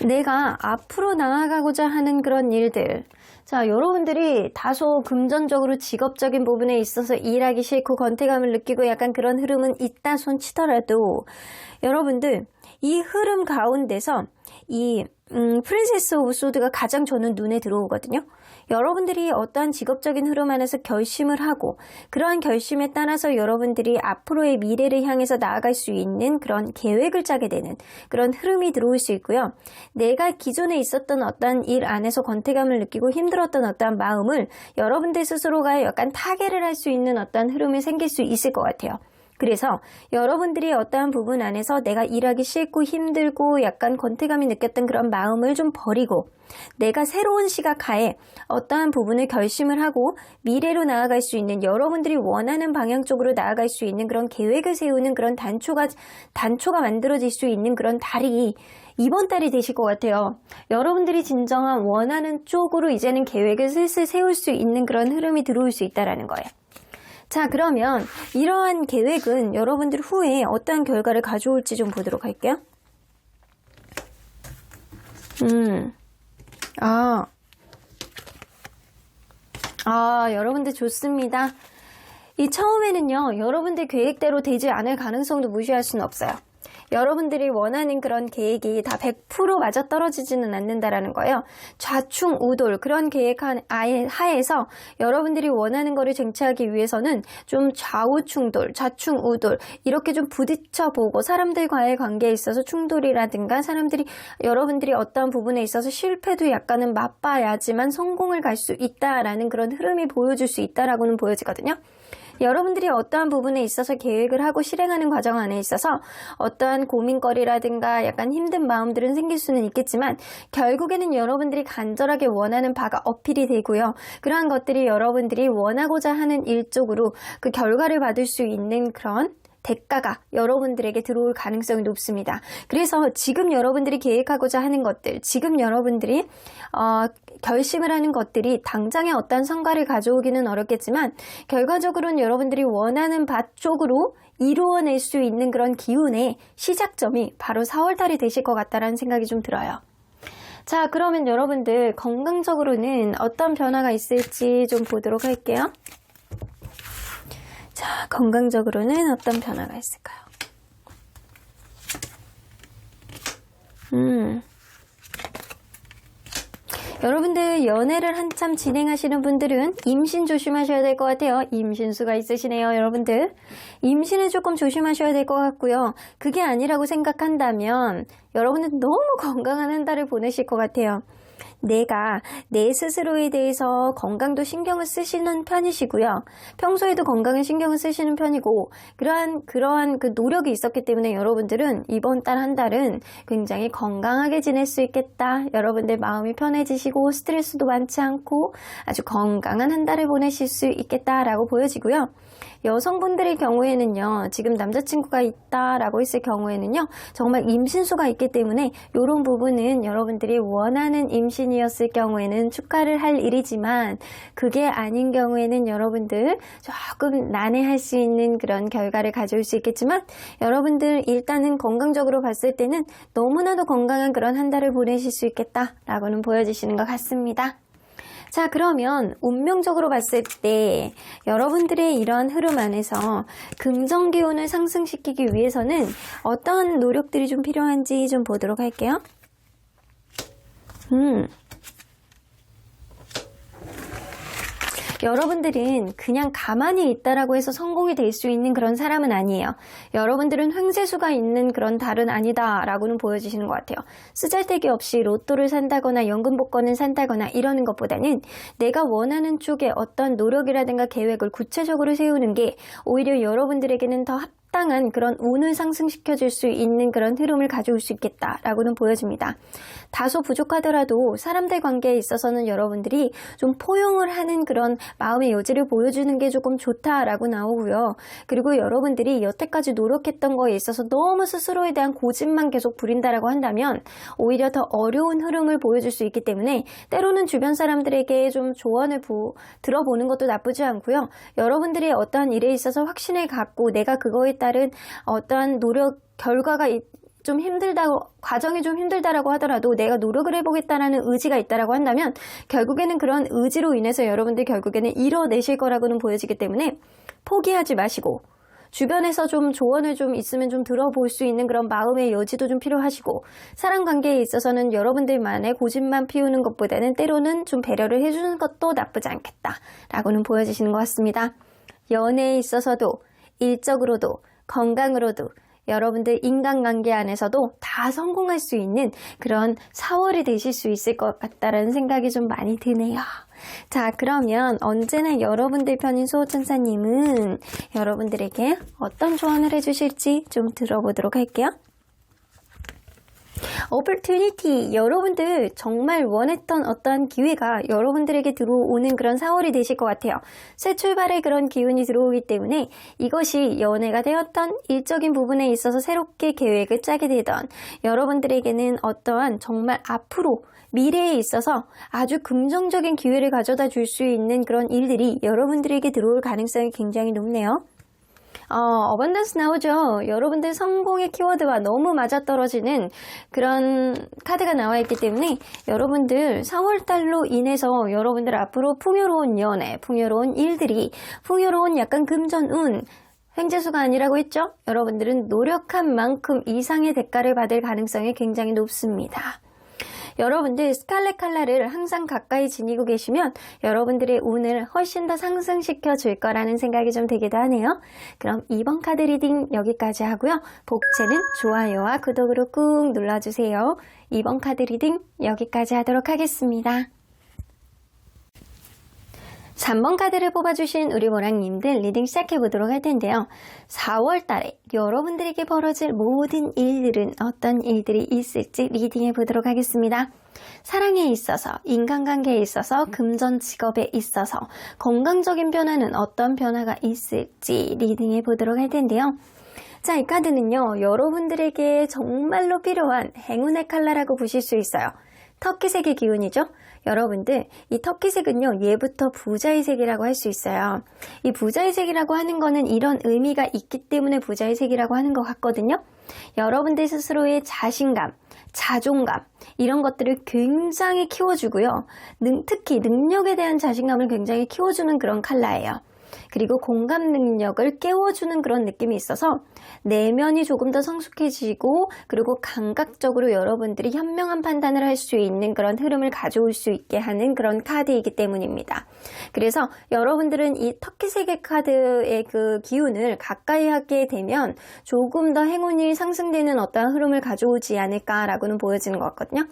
내가 앞으로 나아가고자 하는 그런 일들. 자, 여러분들이 다소 금전적으로 직업적인 부분에 있어서 일하기 싫고 권태감을 느끼고 약간 그런 흐름은 있다 손 치더라도 여러분들 이 흐름 가운데서 이 프린세스 오브 소드가 가장 저는 눈에 들어오거든요. 여러분들이 어떠한 직업적인 흐름 안에서 결심을 하고 그러한 결심에 따라서 여러분들이 앞으로의 미래를 향해서 나아갈 수 있는 그런 계획을 짜게 되는 그런 흐름이 들어올 수 있고요. 내가 기존에 있었던 어떠한 일 안에서 권태감을 느끼고 힘들었던 어떠한 마음을 여러분들 스스로가 약간 타개를 할 수 있는 어떠한 흐름이 생길 수 있을 것 같아요. 그래서 여러분들이 어떠한 부분 안에서 내가 일하기 싫고 힘들고 약간 권태감이 느꼈던 그런 마음을 좀 버리고 내가 새로운 시각하에 어떠한 부분을 결심을 하고 미래로 나아갈 수 있는 여러분들이 원하는 방향 쪽으로 나아갈 수 있는 그런 계획을 세우는 그런 단초가 만들어질 수 있는 그런 달이 이번 달이 되실 것 같아요. 여러분들이 진정한 원하는 쪽으로 이제는 계획을 슬슬 세울 수 있는 그런 흐름이 들어올 수 있다는 거예요. 자, 그러면 이러한 계획은 여러분들 후에 어떠한 결과를 가져올지 좀 보도록 할게요. 여러분들 좋습니다. 이 처음에는요, 여러분들 계획대로 되지 않을 가능성도 무시할 수는 없어요. 여러분들이 원하는 그런 계획이 다 100% 맞아떨어지지는 않는다라는 거예요. 좌충우돌 그런 계획 하에서 여러분들이 원하는 거를 쟁취하기 위해서는 좀 좌우충돌, 좌충우돌 이렇게 좀 부딪혀보고 사람들과의 관계에 있어서 충돌이라든가 여러분들이 어떠한 부분에 있어서 실패도 약간은 맛봐야지만 성공을 갈 수 있다라는 그런 흐름이 보여줄 수 있다라고는 보여지거든요. 여러분들이 어떠한 부분에 있어서 계획을 하고 실행하는 과정 안에 있어서 어떠한 고민거리라든가 약간 힘든 마음들은 생길 수는 있겠지만 결국에는 여러분들이 간절하게 원하는 바가 어필이 되고요. 그러한 것들이 여러분들이 원하고자 하는 일 쪽으로 그 결과를 받을 수 있는 그런 대가가 여러분들에게 들어올 가능성이 높습니다. 그래서 지금 여러분들이 계획하고자 하는 것들, 지금 여러분들이 결심을 하는 것들이 당장의 어떤 성과를 가져오기는 어렵겠지만 결과적으로는 여러분들이 원하는 바 쪽으로 이루어낼 수 있는 그런 기운의 시작점이 바로 4월달이 되실 것 같다라는 생각이 좀 들어요. 자, 그러면 여러분들 건강적으로는 어떤 변화가 있을지 좀 보도록 할게요. 자, 건강적으로는 어떤 변화가 있을까요? 여러분들 연애를 한참 진행하시는 분들은 임신 조심하셔야 될 것 같아요. 임신수가 있으시네요, 여러분들. 임신을 조금 조심하셔야 될 것 같고요. 그게 아니라고 생각한다면 여러분은 너무 건강한 한 달을 보내실 것 같아요. 내가 내 스스로에 대해서 건강도 신경을 쓰시는 편이시고요. 평소에도 건강에 신경을 쓰시는 편이고 그러한 그 노력이 있었기 때문에 여러분들은 이번 달 한 달은 굉장히 건강하게 지낼 수 있겠다. 여러분들 마음이 편해지시고 스트레스도 많지 않고 아주 건강한 한 달을 보내실 수 있겠다라고 보여지고요. 여성분들의 경우에는요, 지금 남자친구가 있다라고 했을 경우에는요, 정말 임신수가 있기 때문에 이런 부분은 여러분들이 원하는 임신이었을 경우에는 축하를 할 일이지만 그게 아닌 경우에는 여러분들 조금 난해할 수 있는 그런 결과를 가져올 수 있겠지만 여러분들 일단은 건강적으로 봤을 때는 너무나도 건강한 그런 한 달을 보내실 수 있겠다라고는 보여주시는 것 같습니다. 자, 그러면 운명적으로 봤을 때 여러분들의 이러한 흐름 안에서 긍정 기운을 상승시키기 위해서는 어떤 노력들이 좀 필요한지 좀 보도록 할게요. 여러분들은 그냥 가만히 있다라고 해서 성공이 될 수 있는 그런 사람은 아니에요. 여러분들은 횡재수가 있는 그런 달은 아니다라고는 보여주시는 것 같아요. 쓰잘데기 없이 로또를 산다거나 연금 복권을 산다거나 이러는 것보다는 내가 원하는 쪽에 어떤 노력이라든가 계획을 구체적으로 세우는 게 오히려 여러분들에게는 더 합당한 그런 운을 상승시켜줄 수 있는 그런 흐름을 가져올 수 있겠다라고는 보여집니다. 다소 부족하더라도 사람들 관계에 있어서는 여러분들이 좀 포용을 하는 그런 마음의 여지를 보여주는 게 조금 좋다라고 나오고요. 그리고 여러분들이 여태까지 노력했던 거에 있어서 너무 스스로에 대한 고집만 계속 부린다라고 한다면 오히려 더 어려운 흐름을 보여줄 수 있기 때문에 때로는 주변 사람들에게 좀 조언을 들어보는 것도 나쁘지 않고요. 여러분들이 어떠한 일에 있어서 확신을 갖고 내가 그거에 따른 어떠한 노력 결과가 좀 힘들다고, 과정이 좀 힘들다라고 하더라도 내가 노력을 해보겠다라는 의지가 있다라고 한다면 결국에는 그런 의지로 인해서 여러분들 결국에는 이뤄내실 거라고는 보여지기 때문에 포기하지 마시고 주변에서 좀 조언을 좀 있으면 좀 들어볼 수 있는 그런 마음의 여지도 좀 필요하시고 사람 관계에 있어서는 여러분들만의 고집만 피우는 것보다는 때로는 좀 배려를 해주는 것도 나쁘지 않겠다라고는 보여지시는 것 같습니다. 연애에 있어서도 일적으로도 건강으로도 여러분들 인간관계 안에서도 다 성공할 수 있는 그런 4월이 되실 수 있을 것 같다라는 생각이 좀 많이 드네요. 자, 그러면 언제나 여러분들 편인 수호천사님은 여러분들에게 어떤 조언을 해주실지 좀 들어보도록 할게요. opportunity, 여러분들 정말 원했던 어떠한 기회가 여러분들에게 들어오는 그런 4월이 되실 것 같아요. 새 출발의 그런 기운이 들어오기 때문에 이것이 연애가 되었던 일적인 부분에 있어서 새롭게 계획을 짜게 되던 여러분들에게는 어떠한 정말 앞으로 미래에 있어서 아주 긍정적인 기회를 가져다 줄 수 있는 그런 일들이 여러분들에게 들어올 가능성이 굉장히 높네요. 어번던스 나오죠. 여러분들 성공의 키워드와 너무 맞아떨어지는 그런 카드가 나와 있기 때문에 여러분들 4월달로 인해서 여러분들 앞으로 풍요로운 연애, 풍요로운 일들이, 풍요로운 약간 금전운, 횡재수가 아니라고 했죠? 여러분들은 노력한 만큼 이상의 대가를 받을 가능성이 굉장히 높습니다. 여러분들 스칼렛 칼라를 항상 가까이 지니고 계시면 여러분들의 운을 훨씬 더 상승시켜 줄 거라는 생각이 좀 되기도 하네요. 그럼 이번 카드 리딩 여기까지 하고요. 복채는 좋아요와 구독으로 꾹 눌러주세요. 이번 카드 리딩 여기까지 하도록 하겠습니다. 3번 카드를 뽑아주신 우리 모랑님들 리딩 시작해보도록 할 텐데요. 4월 달에 여러분들에게 벌어질 모든 일들은 어떤 일들이 있을지 리딩해보도록 하겠습니다. 사랑에 있어서, 인간관계에 있어서, 금전 직업에 있어서 건강적인 변화는 어떤 변화가 있을지 리딩해보도록 할 텐데요. 자, 이 카드는요, 여러분들에게 정말로 필요한 행운의 칼라라고 보실 수 있어요. 터키색의 기운이죠. 여러분들 이 터키색은요 예부터 부자의 색이라고 할 수 있어요. 이 부자의 색이라고 하는 거는 이런 의미가 있기 때문에 부자의 색이라고 하는 것 같거든요. 여러분들 스스로의 자신감, 자존감 이런 것들을 굉장히 키워주고요. 특히 능력에 대한 자신감을 굉장히 키워주는 그런 컬러예요. 그리고 공감 능력을 깨워주는 그런 느낌이 있어서 내면이 조금 더 성숙해지고 그리고 감각적으로 여러분들이 현명한 판단을 할 수 있는 그런 흐름을 가져올 수 있게 하는 그런 카드이기 때문입니다. 그래서 여러분들은 이 터키색의 카드의 그 기운을 가까이 하게 되면 조금 더 행운이 상승되는 어떠한 흐름을 가져오지 않을까라고는 보여지는 것 같거든요.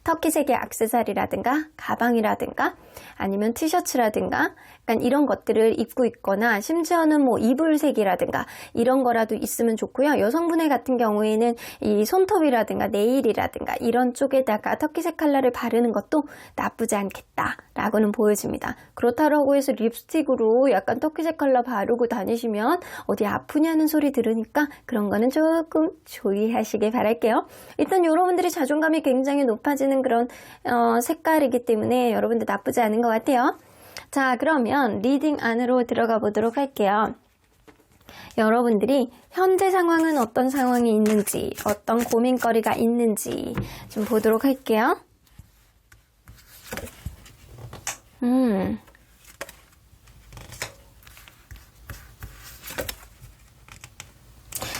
터키색의 액세서리라든가 가방이라든가 아니면 티셔츠라든가 약간 이런 것들을 입고 있거나 심지어는 뭐 이불색이라든가 이런 거라도 있으면 좋고요. 여성분의 같은 경우에는 이 손톱이라든가 네일이라든가 이런 쪽에다가 터키색 컬러를 바르는 것도 나쁘지 않겠다라고는 보여집니다. 그렇다고 해서 립스틱으로 약간 터키색 컬러 바르고 다니시면 어디 아프냐는 소리 들으니까 그런 거는 조금 조심하시길 바랄게요. 일단 여러분들이 자존감이 굉장히 높아지는 그런 색깔이기 때문에 여러분들 나쁘지 않은 것 같아요. 자, 그러면 리딩 안으로 들어가 보도록 할게요. 여러분들이 현재 상황은 어떤 상황이 있는지, 어떤 고민거리가 있는지 좀 보도록 할게요.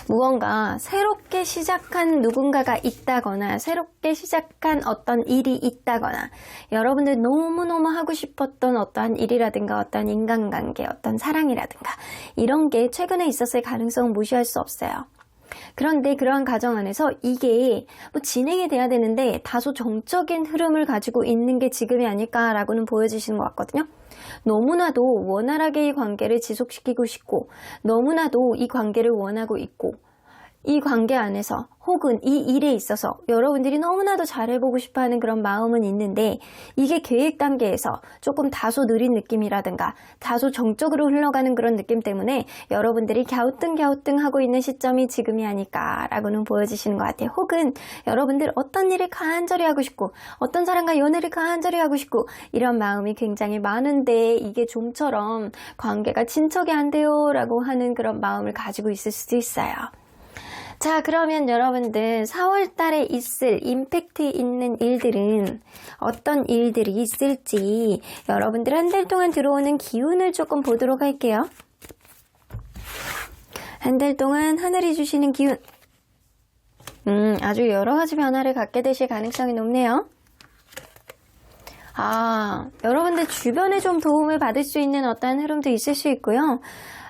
무언가 새롭게 시작한 누군가가 있다거나 새롭게 시작한 어떤 일이 있다거나 여러분들 너무너무 하고 싶었던 어떠한 일이라든가 어떠한 인간관계, 어떤 사랑이라든가 이런 게 최근에 있었을 가능성은 무시할 수 없어요. 그런데 그러한 과정 안에서 이게 진행이 돼야 되는데 다소 정적인 흐름을 가지고 있는 게 지금이 아닐까라고는 보여지시는 것 같거든요. 너무나도 원활하게 이 관계를 지속시키고 싶고 너무나도 이 관계를 원하고 있고 이 관계 안에서 혹은 이 일에 있어서 여러분들이 너무나도 잘해보고 싶어하는 그런 마음은 있는데 이게 계획 단계에서 조금 다소 느린 느낌이라든가 다소 정적으로 흘러가는 그런 느낌 때문에 여러분들이 갸우뚱갸우뚱하고 있는 시점이 지금이 아닐까라고는 보여지시는 것 같아요. 혹은 여러분들 어떤 일을 간절히 하고 싶고 어떤 사람과 연애를 간절히 하고 싶고 이런 마음이 굉장히 많은데 이게 좀처럼 관계가 진척이 안 돼요 라고 하는 그런 마음을 가지고 있을 수도 있어요. 자, 그러면 여러분들 4월 달에 있을 임팩트 있는 일들은 어떤 일들이 있을지 여러분들 한 달 동안 들어오는 기운을 조금 보도록 할게요. 한 달 동안 하늘이 주시는 기운. 아주 여러 가지 변화를 갖게 되실 가능성이 높네요. 여러분들 주변에 좀 도움을 받을 수 있는 어떤 흐름도 있을 수 있고요.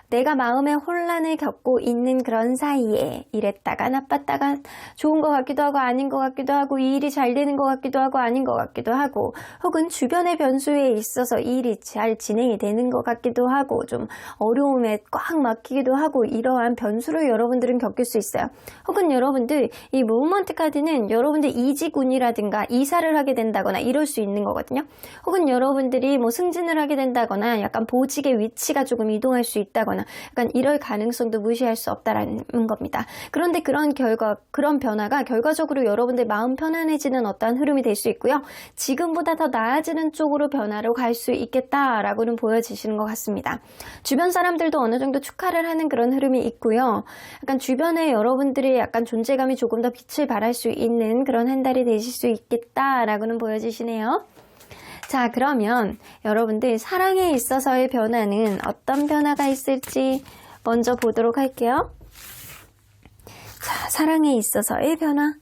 내가 마음의 혼란을 겪고 있는 그런 사이에 이랬다가 나빴다가 좋은 것 같기도 하고 아닌 것 같기도 하고 이 일이 잘 되는 것 같기도 하고 아닌 것 같기도 하고 혹은 주변의 변수에 있어서 이 일이 잘 진행이 되는 것 같기도 하고 좀 어려움에 꽉 막히기도 하고 이러한 변수를 여러분들은 겪을 수 있어요. 혹은 여러분들 이 무브먼트 카드는 여러분들 이직운이라든가 이사를 하게 된다거나 이럴 수 있는 거거든요. 혹은 여러분들이 뭐 승진을 하게 된다거나 약간 보직의 위치가 조금 이동할 수 있다거나 약간 이럴 가능성도 무시할 수 없다라는 겁니다. 그런데 그런 변화가 결과적으로 여러분들 마음 편안해지는 어떠한 흐름이 될 수 있고요. 지금보다 더 나아지는 쪽으로 변화로 갈 수 있겠다라고는 보여지시는 것 같습니다. 주변 사람들도 어느 정도 축하를 하는 그런 흐름이 있고요. 약간 주변에 여러분들의 약간 존재감이 조금 더 빛을 발할 수 있는 그런 한 달이 되실 수 있겠다라고는 보여지시네요. 자, 그러면 여러분들 사랑에 있어서의 변화는 어떤 변화가 있을지 먼저 보도록 할게요. 자, 사랑에 있어서의 변화.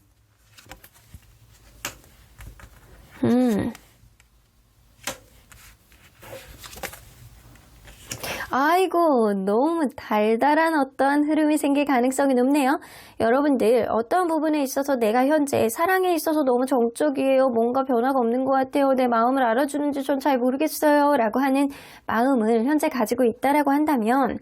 아이고, 너무 달달한 어떠한 흐름이 생길 가능성이 높네요. 여러분들 어떤 부분에 있어서 내가 현재 사랑에 있어서 너무 정적이에요. 뭔가 변화가 없는 것 같아요. 내 마음을 알아주는지 전 잘 모르겠어요. 라고 하는 마음을 현재 가지고 있다라고 한다면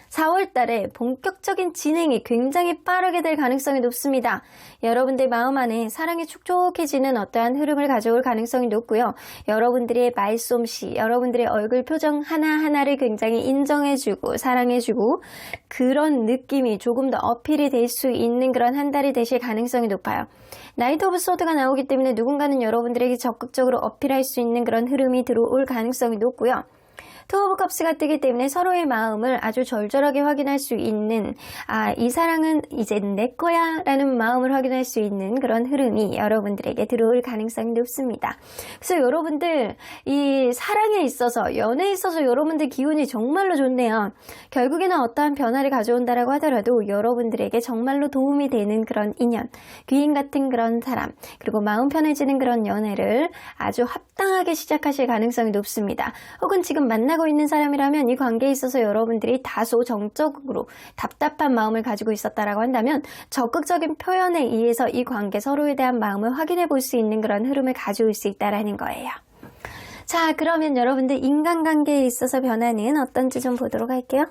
4월 달에 본격적인 진행이 굉장히 빠르게 될 가능성이 높습니다. 여러분들 마음 안에 사랑이 촉촉해지는 어떠한 흐름을 가져올 가능성이 높고요. 여러분들의 말솜씨, 여러분들의 얼굴 표정 하나하나를 굉장히 인정해주고 사랑해주고 그런 느낌이 조금 더 어필이 될 수 있는 그런 한 달이 되실 가능성이 높아요. 나이트 오브 소드가 나오기 때문에 누군가는 여러분들에게 적극적으로 어필할 수 있는 그런 흐름이 들어올 가능성이 높고요. 투 오브 컵스가 뜨기 때문에 서로의 마음을 아주 절절하게 확인할 수 있는 이 사랑은 이제 내 거야 라는 마음을 확인할 수 있는 그런 흐름이 여러분들에게 들어올 가능성이 높습니다. 그래서 여러분들 이 사랑에 있어서 연애에 있어서 여러분들 기운이 정말로 좋네요. 결국에는 어떠한 변화를 가져온다라고 하더라도 여러분들에게 정말로 도움이 되는 그런 인연, 귀인 같은 그런 사람, 그리고 마음 편해지는 그런 연애를 아주 합당하게 시작하실 가능성이 높습니다. 혹은 지금 만나고 있는 사람이라면 이 관계에 있어서 여러분들이 다소 정적으로 답답한 마음을 가지고 있었다라고 한다면 적극적인 표현에 의해서 이 관계 서로에 대한 마음을 확인해 볼 수 있는 그런 흐름을 가져올 수 있다라는 거예요. 자, 그러면 여러분들 인간관계에 있어서 변화는 어떤지 좀 보도록 할게요.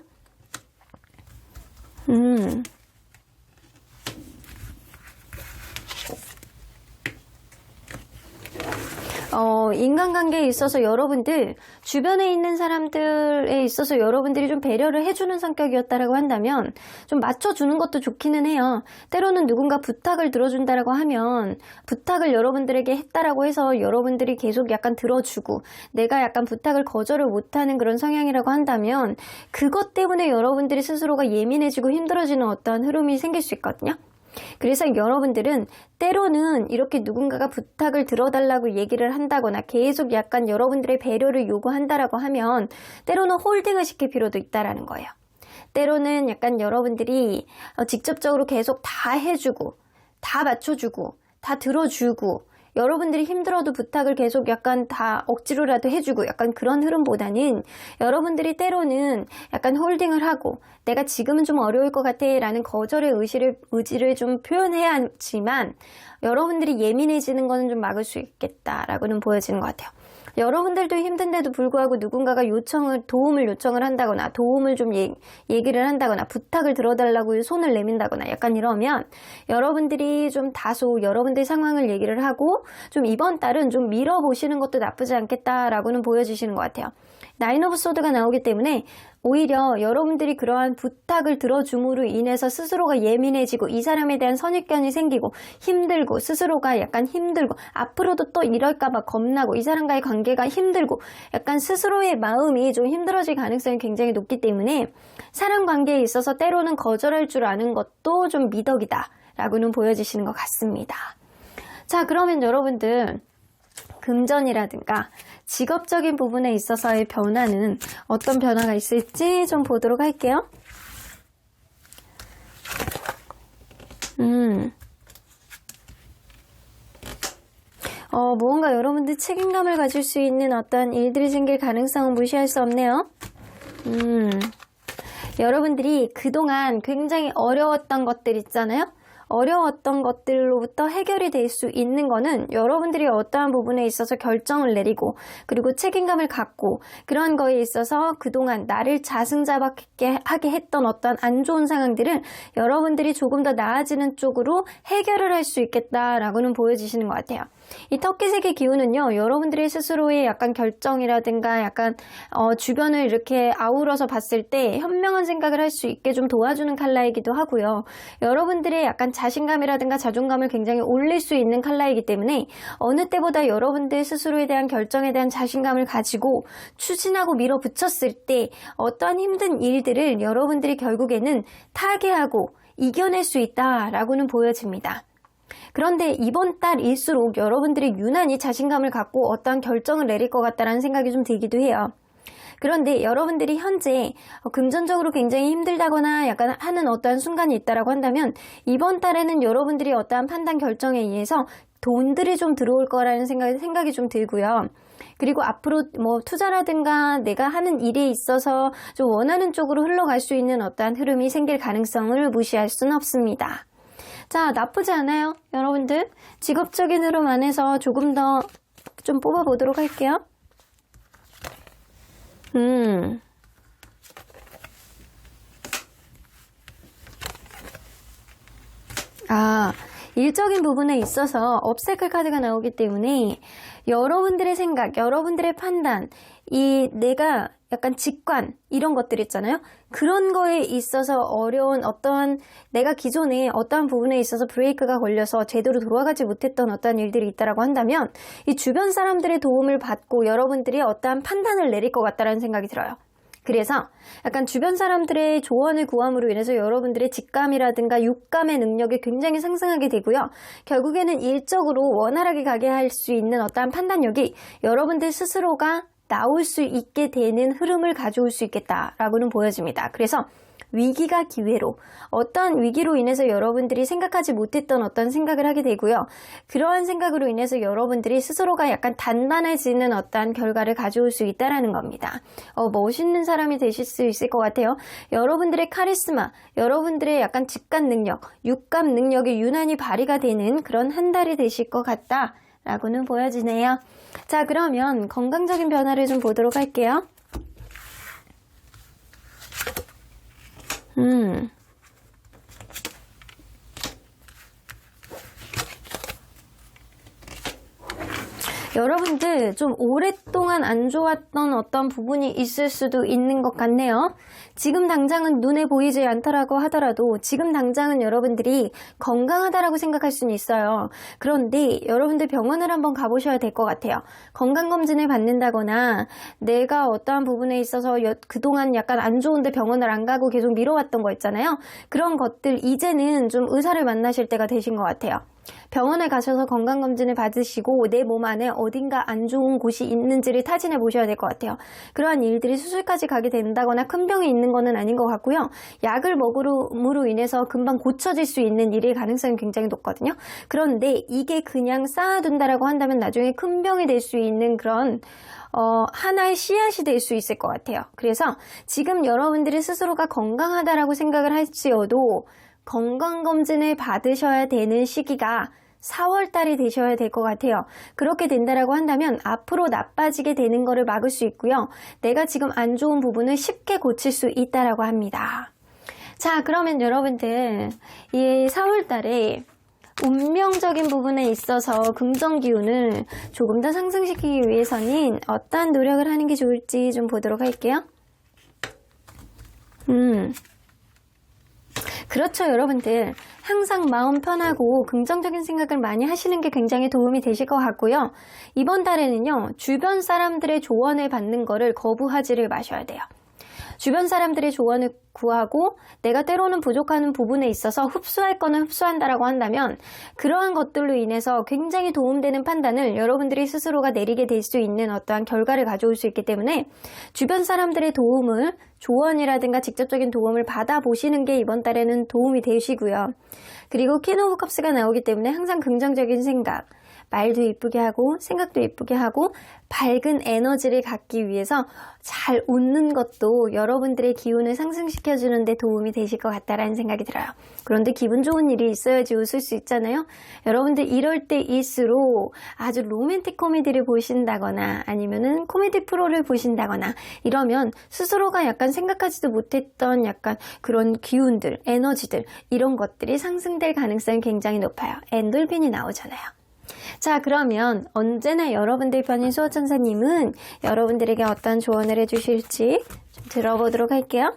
인간관계에 있어서 여러분들 주변에 있는 사람들에 있어서 여러분들이 좀 배려를 해주는 성격이었다라고 한다면 좀 맞춰주는 것도 좋기는 해요. 때로는 누군가 부탁을 들어준다라고 하면 부탁을 여러분들에게 했다라고 해서 여러분들이 계속 약간 들어주고 내가 약간 부탁을 거절을 못하는 그런 성향이라고 한다면 그것 때문에 여러분들이 스스로가 예민해지고 힘들어지는 어떠한 흐름이 생길 수 있거든요. 그래서 여러분들은 때로는 이렇게 누군가가 부탁을 들어달라고 얘기를 한다거나 계속 약간 여러분들의 배려를 요구한다라고 하면 때로는 홀딩을 시킬 필요도 있다라는 거예요. 때로는 약간 여러분들이 직접적으로 계속 다 해주고, 다 맞춰주고, 다 들어주고, 여러분들이 힘들어도 부탁을 계속 약간 다 억지로라도 해주고 약간 그런 흐름보다는 여러분들이 때로는 약간 홀딩을 하고 내가 지금은 좀 어려울 것 같아 라는 거절의 의지를 좀 표현해야 하지만 여러분들이 예민해지는 거는 좀 막을 수 있겠다라고는 보여지는 것 같아요. 여러분들도 힘든데도 불구하고 누군가가 도움을 요청을 한다거나 도움을 좀 얘기를 한다거나 부탁을 들어달라고 손을 내민다거나 약간 이러면 여러분들이 좀 다소 여러분들 상황을 얘기를 하고 좀 이번 달은 좀 밀어보시는 것도 나쁘지 않겠다라고는 보여지시는 것 같아요. 나인 오브 소드가 나오기 때문에 오히려 여러분들이 그러한 부탁을 들어줌으로 인해서 스스로가 예민해지고 이 사람에 대한 선입견이 생기고 힘들고 스스로가 약간 힘들고 앞으로도 또 이럴까봐 겁나고 이 사람과의 관계가 힘들고 약간 스스로의 마음이 좀 힘들어질 가능성이 굉장히 높기 때문에 사람 관계에 있어서 때로는 거절할 줄 아는 것도 좀 미덕이다 라고는 보여지시는 것 같습니다. 자, 그러면 여러분들 금전이라든가 직업적인 부분에 있어서의 변화는 어떤 변화가 있을지 좀 보도록 할게요. 무언가 여러분들 책임감을 가질 수 있는 어떤 일들이 생길 가능성은 무시할 수 없네요. 여러분들이 그동안 굉장히 어려웠던 것들 있잖아요. 어려웠던 것들로부터 해결이 될 수 있는 거는 여러분들이 어떠한 부분에 있어서 결정을 내리고 그리고 책임감을 갖고 그런 거에 있어서 그동안 나를 자승자박하게 했던 어떤 안 좋은 상황들을 여러분들이 조금 더 나아지는 쪽으로 해결을 할 수 있겠다라고는 보여지시는 것 같아요. 이 토끼색의 기운은요, 여러분들의 스스로의 약간 결정이라든가 약간 주변을 이렇게 아우러서 봤을 때 현명한 생각을 할 수 있게 좀 도와주는 컬러이기도 하고요. 여러분들의 약간 자신감이라든가 자존감을 굉장히 올릴 수 있는 컬러이기 때문에 어느 때보다 여러분들 스스로에 대한 결정에 대한 자신감을 가지고 추진하고 밀어붙였을 때 어떠한 힘든 일들을 여러분들이 결국에는 타개하고 이겨낼 수 있다라고는 보여집니다. 그런데 이번 달일수록 여러분들이 유난히 자신감을 갖고 어떠한 결정을 내릴 것 같다라는 생각이 좀 들기도 해요. 그런데 여러분들이 현재 금전적으로 굉장히 힘들다거나 약간 하는 어떠한 순간이 있다라고 한다면 이번 달에는 여러분들이 어떠한 판단 결정에 의해서 돈들이 좀 들어올 거라는 생각이 좀 들고요. 그리고 앞으로 뭐 투자라든가 내가 하는 일에 있어서 좀 원하는 쪽으로 흘러갈 수 있는 어떠한 흐름이 생길 가능성을 무시할 수는 없습니다. 자, 나쁘지 않아요. 여러분들 직업적인 흐름 안에서 조금 더 좀 뽑아보도록 할게요. 일적인 부분에 있어서 업사이클 카드가 나오기 때문에 여러분들의 생각, 여러분들의 판단, 내가 약간 직관 이런 것들 있잖아요. 그런 거에 있어서 어려운 어떠한 내가 기존에 어떠한 부분에 있어서 브레이크가 걸려서 제대로 돌아가지 못했던 어떠한 일들이 있다라고 한다면 이 주변 사람들의 도움을 받고 여러분들이 어떠한 판단을 내릴 것 같다라는 생각이 들어요. 그래서 약간 주변 사람들의 조언을 구함으로 인해서 여러분들의 직감이라든가 육감의 능력이 굉장히 상승하게 되고요. 결국에는 일적으로 원활하게 가게 할 수 있는 어떠한 판단력이 여러분들 스스로가 나올 수 있게 되는 흐름을 가져올 수 있겠다라고는 보여집니다. 그래서 위기가 기회로 어떠한 위기로 인해서 여러분들이 생각하지 못했던 어떤 생각을 하게 되고요. 그러한 생각으로 인해서 여러분들이 스스로가 약간 단단해지는 어떠한 결과를 가져올 수 있다는 겁니다. 멋있는 사람이 되실 수 있을 것 같아요. 여러분들의 카리스마, 여러분들의 약간 직관 능력, 육감 능력이 유난히 발휘가 되는 그런 한 달이 되실 것 같다라고는 보여지네요. 자, 그러면 건강적인 변화를 좀 보도록 할게요. 여러분들 좀 오랫동안 안 좋았던 어떤 부분이 있을 수도 있는 것 같네요. 지금 당장은 눈에 보이지 않다라고 하더라도 지금 당장은 여러분들이 건강하다라고 생각할 수는 있어요. 그런데 여러분들 병원을 한번 가보셔야 될 것 같아요. 건강검진을 받는다거나 내가 어떠한 부분에 있어서 그동안 약간 안 좋은데 병원을 안 가고 계속 미뤄왔던 거 있잖아요. 그런 것들 이제는 좀 의사를 만나실 때가 되신 것 같아요. 병원에 가셔서 건강검진을 받으시고 내 몸 안에 어딘가 안 좋은 곳이 있는지를 타진해 보셔야 될 것 같아요. 그러한 일들이 수술까지 가게 된다거나 큰 병이 있는 거는 아닌 것 같고요. 약을 먹음으로 인해서 금방 고쳐질 수 있는 일일 가능성이 굉장히 높거든요. 그런데 이게 그냥 쌓아둔다라고 한다면 나중에 큰 병이 될 수 있는 그런 하나의 씨앗이 될 수 있을 것 같아요. 그래서 지금 여러분들이 스스로가 건강하다라고 생각을 할지어도 건강검진을 받으셔야 되는 시기가 4월 달이 되셔야 될 것 같아요. 그렇게 된다라고 한다면 앞으로 나빠지게 되는 거를 막을 수 있고요. 내가 지금 안 좋은 부분을 쉽게 고칠 수 있다라고 합니다. 자, 그러면 여러분들 이 4월 달에 운명적인 부분에 있어서 긍정 기운을 조금 더 상승시키기 위해서는 어떤 노력을 하는 게 좋을지 좀 보도록 할게요. 그렇죠, 여러분들. 항상 마음 편하고 긍정적인 생각을 많이 하시는 게 굉장히 도움이 되실 것 같고요. 이번 달에는요, 주변 사람들의 조언을 받는 거를 거부하지를 마셔야 돼요. 주변 사람들의 조언을 구하고 내가 때로는 부족한 부분에 있어서 흡수할 거는 흡수한다라고 한다면 그러한 것들로 인해서 굉장히 도움되는 판단을 여러분들이 스스로가 내리게 될 수 있는 어떠한 결과를 가져올 수 있기 때문에 주변 사람들의 도움을 조언이라든가 직접적인 도움을 받아보시는 게 이번 달에는 도움이 되시고요. 그리고 퀸 오브 컵스가 나오기 때문에 항상 긍정적인 생각, 말도 이쁘게 하고 생각도 이쁘게 하고 밝은 에너지를 갖기 위해서 잘 웃는 것도 여러분들의 기운을 상승시켜주는 데 도움이 되실 것 같다라는 생각이 들어요. 그런데 기분 좋은 일이 있어야지 웃을 수 있잖아요. 여러분들 이럴 때일수록 아주 로맨틱 코미디를 보신다거나 아니면은 코미디 프로를 보신다거나 이러면 스스로가 약간 생각하지도 못했던 약간 그런 기운들, 에너지들 이런 것들이 상승될 가능성이 굉장히 높아요. 엔돌핀이 나오잖아요. 자, 그러면 언제나 여러분들 편인 수호천사님은 여러분들에게 어떤 조언을 해주실지 좀 들어보도록 할게요.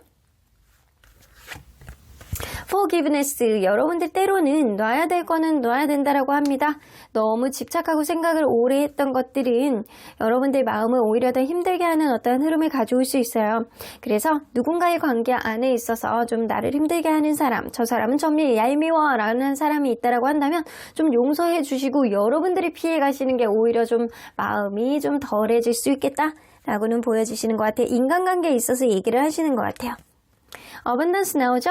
Forgiveness, 여러분들 때로는 놔야 될 거는 놔야 된다라고 합니다. 너무 집착하고 생각을 오래 했던 것들은 여러분들 마음을 오히려 더 힘들게 하는 어떤 흐름을 가져올 수 있어요. 그래서 누군가의 관계 안에 있어서 좀 나를 힘들게 하는 사람, 저 사람은 정말 얄미워 라는 사람이 있다라고 한다면 좀 용서해 주시고 여러분들이 피해 가시는 게 오히려 좀 마음이 좀 덜해질 수 있겠다 라고는 보여주시는 것 같아요. 인간관계에 있어서 얘기를 하시는 것 같아요. 어번던스 나오죠?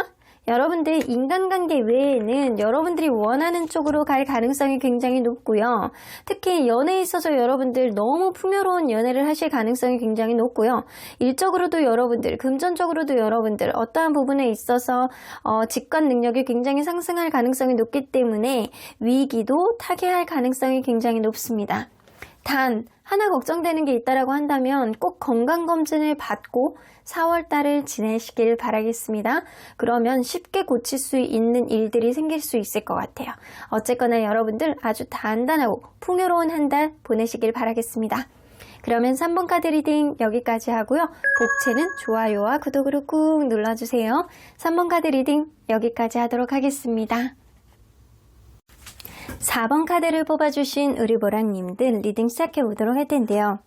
여러분들 인간관계 외에는 여러분들이 원하는 쪽으로 갈 가능성이 굉장히 높고요. 특히 연애에 있어서 여러분들 너무 풍요로운 연애를 하실 가능성이 굉장히 높고요. 일적으로도 여러분들, 금전적으로도 여러분들 어떠한 부분에 있어서 직관 능력이 굉장히 상승할 가능성이 높기 때문에 위기도 타개할 가능성이 굉장히 높습니다. 단 하나 걱정되는 게 있다라고 한다면 꼭 건강검진을 받고 4월달을 지내시길 바라겠습니다. 그러면 쉽게 고칠 수 있는 일들이 생길 수 있을 것 같아요. 어쨌거나 여러분들 아주 단단하고 풍요로운 한 달 보내시길 바라겠습니다. 그러면 3번 카드 리딩 여기까지 하고요. 복채는 좋아요와 구독으로 꾹 눌러주세요. 3번 카드 리딩 여기까지 하도록 하겠습니다. 4번 카드를 뽑아주신 우리 보라님들 리딩 시작해 보도록 할 텐데요.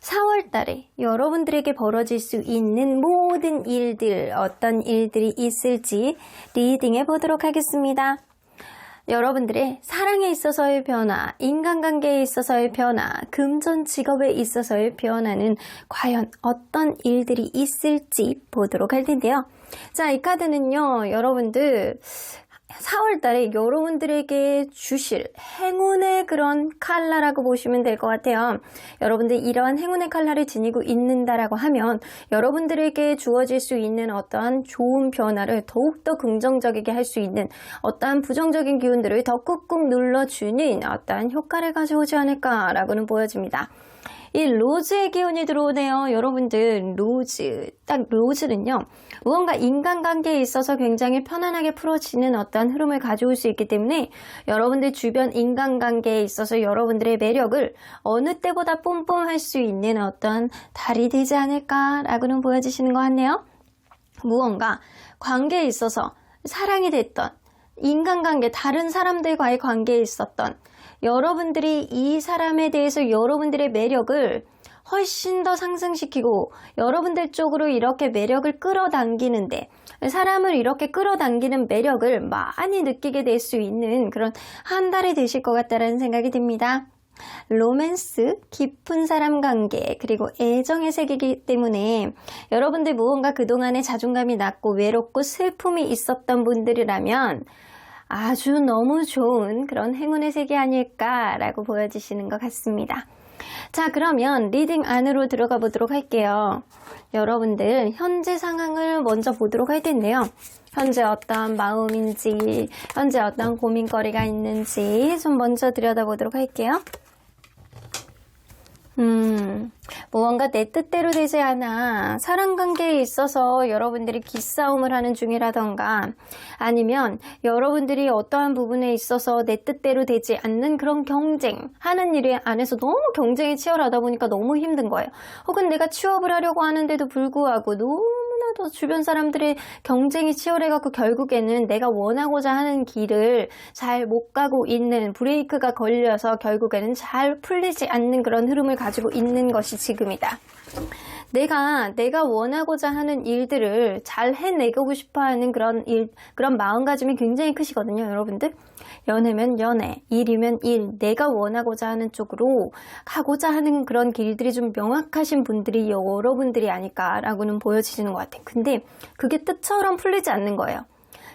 4월 달에 여러분들에게 벌어질 수 있는 모든 일들, 어떤 일들이 있을지 리딩해 보도록 하겠습니다. 여러분들의 사랑에 있어서의 변화, 인간관계에 있어서의 변화, 금전 직업에 있어서의 변화는 과연 어떤 일들이 있을지 보도록 할 텐데요. 자, 이 카드는요, 여러분들 4월 달에 여러분들에게 주실 행운의 그런 칼라라고 보시면 될 것 같아요. 여러분들 이러한 행운의 칼라를 지니고 있는다라고 하면 여러분들에게 주어질 수 있는 어떠한 좋은 변화를 더욱더 긍정적이게 할 수 있는 어떠한 부정적인 기운들을 더 꾹꾹 눌러주는 어떠한 효과를 가져오지 않을까라고는 보여집니다. 이 로즈의 기운이 들어오네요. 여러분들 로즈, 딱 로즈는요. 무언가 인간관계에 있어서 굉장히 편안하게 풀어지는 어떤 흐름을 가져올 수 있기 때문에 여러분들 주변 인간관계에 있어서 여러분들의 매력을 어느 때보다 뿜뿜할 수 있는 어떤 달이 되지 않을까라고는 보여주시는 것 같네요. 무언가 관계에 있어서 사랑이 됐던 인간관계, 다른 사람들과의 관계에 있었던 여러분들이 이 사람에 대해서 여러분들의 매력을 훨씬 더 상승시키고 여러분들 쪽으로 이렇게 매력을 끌어당기는데 사람을 이렇게 끌어당기는 매력을 많이 느끼게 될 수 있는 그런 한 달이 되실 것 같다는 생각이 듭니다. 로맨스, 깊은 사람 관계, 그리고 애정의 세계이기 때문에 여러분들 무언가 그동안에 자존감이 낮고 외롭고 슬픔이 있었던 분들이라면 아주 너무 좋은 그런 행운의 세계 아닐까라고 보여지시는 것 같습니다. 자, 그러면 리딩 안으로 들어가 보도록 할게요. 여러분들 현재 상황을 먼저 보도록 할 텐데요. 현재 어떤 마음인지, 현재 어떤 고민거리가 있는지 좀 먼저 들여다보도록 할게요. 무언가 내 뜻대로 되지 않아 사랑관계에 있어서 여러분들이 기싸움을 하는 중이라던가 아니면 여러분들이 어떠한 부분에 있어서 내 뜻대로 되지 않는 그런 경쟁하는 일 안에서 너무 경쟁이 치열하다 보니까 너무 힘든 거예요. 혹은 내가 취업을 하려고 하는데도 불구하고 너무나도 주변 사람들의 경쟁이 치열해갖고 결국에는 내가 원하고자 하는 길을 잘 못 가고 있는 브레이크가 걸려서 결국에는 잘 풀리지 않는 그런 흐름을 가지고 있는 것이 지금이다. 내가 원하고자 하는 일들을 잘 해내고 싶어 하는 그런 마음가짐이 굉장히 크시거든요, 여러분들. 연애면 연애, 일이면 일, 내가 원하고자 하는 쪽으로 가고자 하는 그런 길들이 좀 명확하신 분들이 여러분들이 아닐까라고는 보여지시는 것 같아요. 근데 그게 뜻처럼 풀리지 않는 거예요.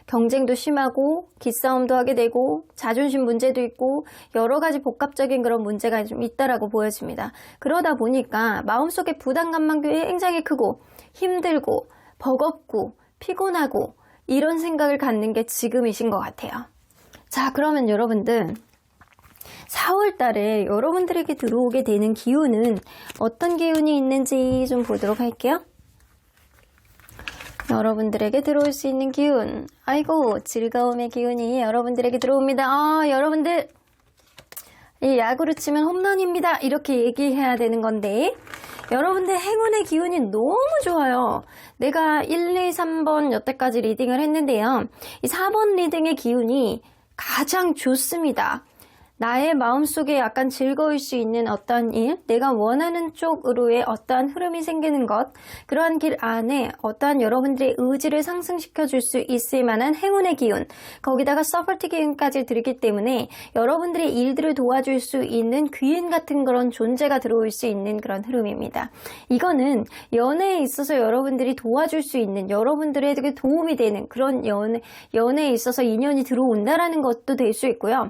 경쟁도 심하고 기싸움도 하게 되고 자존심 문제도 있고 여러 가지 복합적인 그런 문제가 좀 있다라고 보여집니다. 그러다 보니까 마음속에 부담감만 굉장히 크고 힘들고 버겁고 피곤하고 이런 생각을 갖는 게 지금이신 것 같아요. 자, 그러면 여러분들 4월 달에 여러분들에게 들어오게 되는 기운은 어떤 기운이 있는지 좀 보도록 할게요. 여러분들에게 들어올 수 있는 기운, 아이고 즐거움의 기운이 여러분들에게 들어옵니다. 여러분들 이 야구로 치면 홈런입니다 이렇게 얘기해야 되는 건데 여러분들 행운의 기운이 너무 좋아요. 내가 1, 2, 3번 여태까지 리딩을 했는데요. 이 4번 리딩의 기운이 가장 좋습니다. 나의 마음속에 약간 즐거울 수 있는 어떤 일, 내가 원하는 쪽으로의 어떠한 흐름이 생기는 것, 그러한 길 안에 어떠한 여러분들의 의지를 상승시켜 줄 수 있을 만한 행운의 기운, 거기다가 서포트 기운까지 들기 때문에 여러분들의 일들을 도와줄 수 있는 귀인 같은 그런 존재가 들어올 수 있는 그런 흐름입니다. 이거는 연애에 있어서 여러분들이 도와줄 수 있는, 여러분들에게 도움이 되는 그런 연애에 있어서 인연이 들어온다라는 것도 될 수 있고요.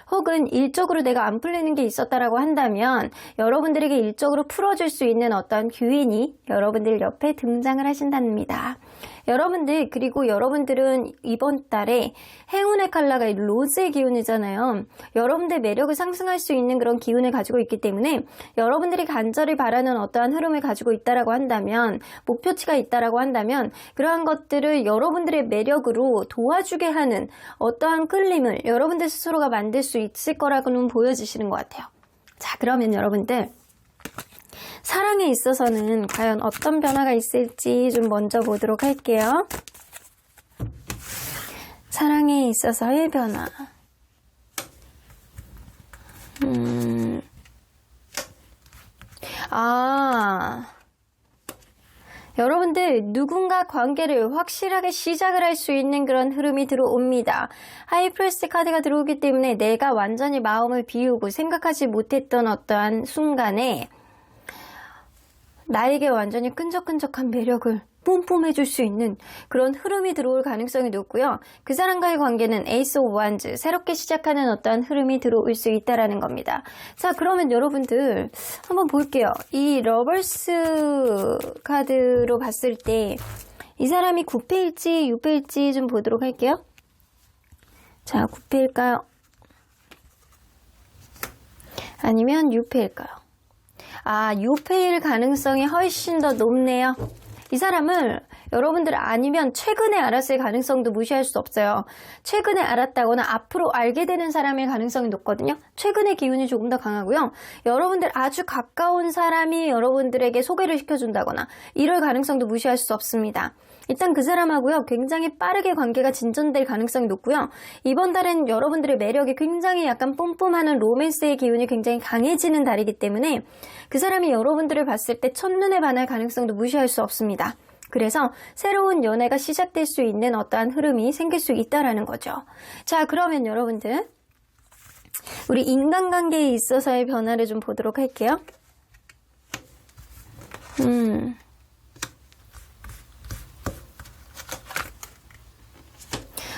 혹은 일적으로 내가 안 풀리는 게 있었다라고 한다면 여러분들에게 일적으로 풀어줄 수 있는 어떤 귀인이 여러분들 옆에 등장을 하신답니다. 여러분들, 그리고 여러분들은 이번 달에 행운의 컬러가 로즈의 기운이잖아요. 여러분들 매력을 상승할 수 있는 그런 기운을 가지고 있기 때문에 여러분들이 간절히 바라는 어떠한 흐름을 가지고 있다라고 한다면, 목표치가 있다라고 한다면 그러한 것들을 여러분들의 매력으로 도와주게 하는 어떠한 끌림을 여러분들 스스로가 만들 수 있을 거라고는 보여지시는 것 같아요. 자, 그러면 여러분들 사랑에 있어서는 과연 어떤 변화가 있을지 좀 먼저 보도록 할게요. 사랑에 있어서의 변화. 여러분들 누군가 관계를 확실하게 시작을 할 수 있는 그런 흐름이 들어옵니다. 하이프리스트 카드가 들어오기 때문에 내가 완전히 마음을 비우고 생각하지 못했던 어떠한 순간에 나에게 완전히 끈적끈적한 매력을 뿜뿜해줄 수 있는 그런 흐름이 들어올 가능성이 높고요. 그 사람과의 관계는 에이스 오브 원즈, 새롭게 시작하는 어떠한 흐름이 들어올 수 있다라는 겁니다. 자, 그러면 여러분들 한번 볼게요. 이 러버스 카드로 봤을 때 이 사람이 9패일지 6패일지 좀 보도록 할게요. 자, 9패일까요? 아니면 6패일까요? 6패일 가능성이 훨씬 더 높네요. 이 사람을 여러분들 아니면 최근에 알았을 가능성도 무시할 수 없어요. 최근에 알았다거나 앞으로 알게 되는 사람의 가능성이 높거든요. 최근의 기운이 조금 더 강하고요. 여러분들 아주 가까운 사람이 여러분들에게 소개를 시켜준다거나 이럴 가능성도 무시할 수 없습니다. 일단 그 사람하고요, 굉장히 빠르게 관계가 진전될 가능성이 높고요. 이번 달엔 여러분들의 매력이 굉장히 약간 뿜뿜하는 로맨스의 기운이 굉장히 강해지는 달이기 때문에 그 사람이 여러분들을 봤을 때 첫눈에 반할 가능성도 무시할 수 없습니다. 그래서 새로운 연애가 시작될 수 있는 어떠한 흐름이 생길 수 있다라는 거죠. 자, 그러면 여러분들 우리 인간관계에 있어서의 변화를 좀 보도록 할게요.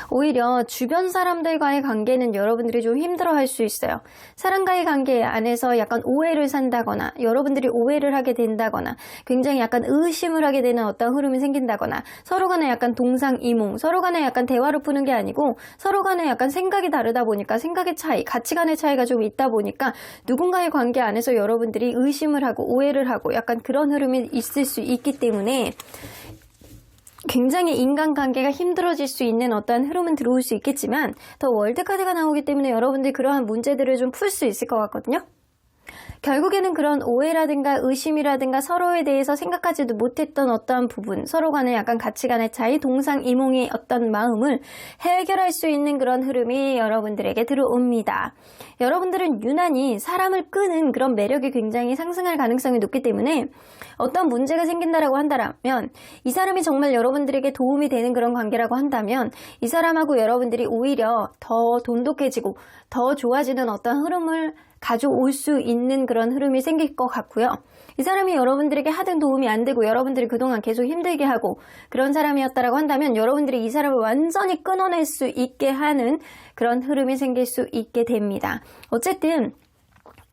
오히려 주변 사람들과의 관계는 여러분들이 좀 힘들어할 수 있어요. 사람과의 관계 안에서 약간 오해를 산다거나 여러분들이 오해를 하게 된다거나 굉장히 약간 의심을 하게 되는 어떤 흐름이 생긴다거나 서로 간에 약간 동상이몽, 서로 간에 약간 대화로 푸는 게 아니고 서로 간에 약간 생각이 다르다 보니까 생각의 차이, 가치관의 차이가 좀 있다 보니까 누군가의 관계 안에서 여러분들이 의심을 하고 오해를 하고 약간 그런 흐름이 있을 수 있기 때문에 굉장히 인간관계가 힘들어질 수 있는 어떠한 흐름은 들어올 수 있겠지만 더 월드카드가 나오기 때문에 여러분들이 그러한 문제들을 좀 풀 수 있을 것 같거든요. 결국에는 그런 오해라든가 의심이라든가 서로에 대해서 생각하지도 못했던 어떠한 부분, 서로 간의 약간 가치관의 차이, 동상이몽의 어떤 마음을 해결할 수 있는 그런 흐름이 여러분들에게 들어옵니다. 여러분들은 유난히 사람을 끄는 그런 매력이 굉장히 상승할 가능성이 높기 때문에 어떤 문제가 생긴다라고 한다면 이 사람이 정말 여러분들에게 도움이 되는 그런 관계라고 한다면 이 사람하고 여러분들이 오히려 더 돈독해지고 더 좋아지는 어떤 흐름을 가져올 수 있는 그런 흐름이 생길 것 같고요. 이 사람이 여러분들에게 하등 도움이 안 되고 여러분들이 그동안 계속 힘들게 하고 그런 사람이었다라고 한다면 여러분들이 이 사람을 완전히 끊어낼 수 있게 하는 그런 흐름이 생길 수 있게 됩니다. 어쨌든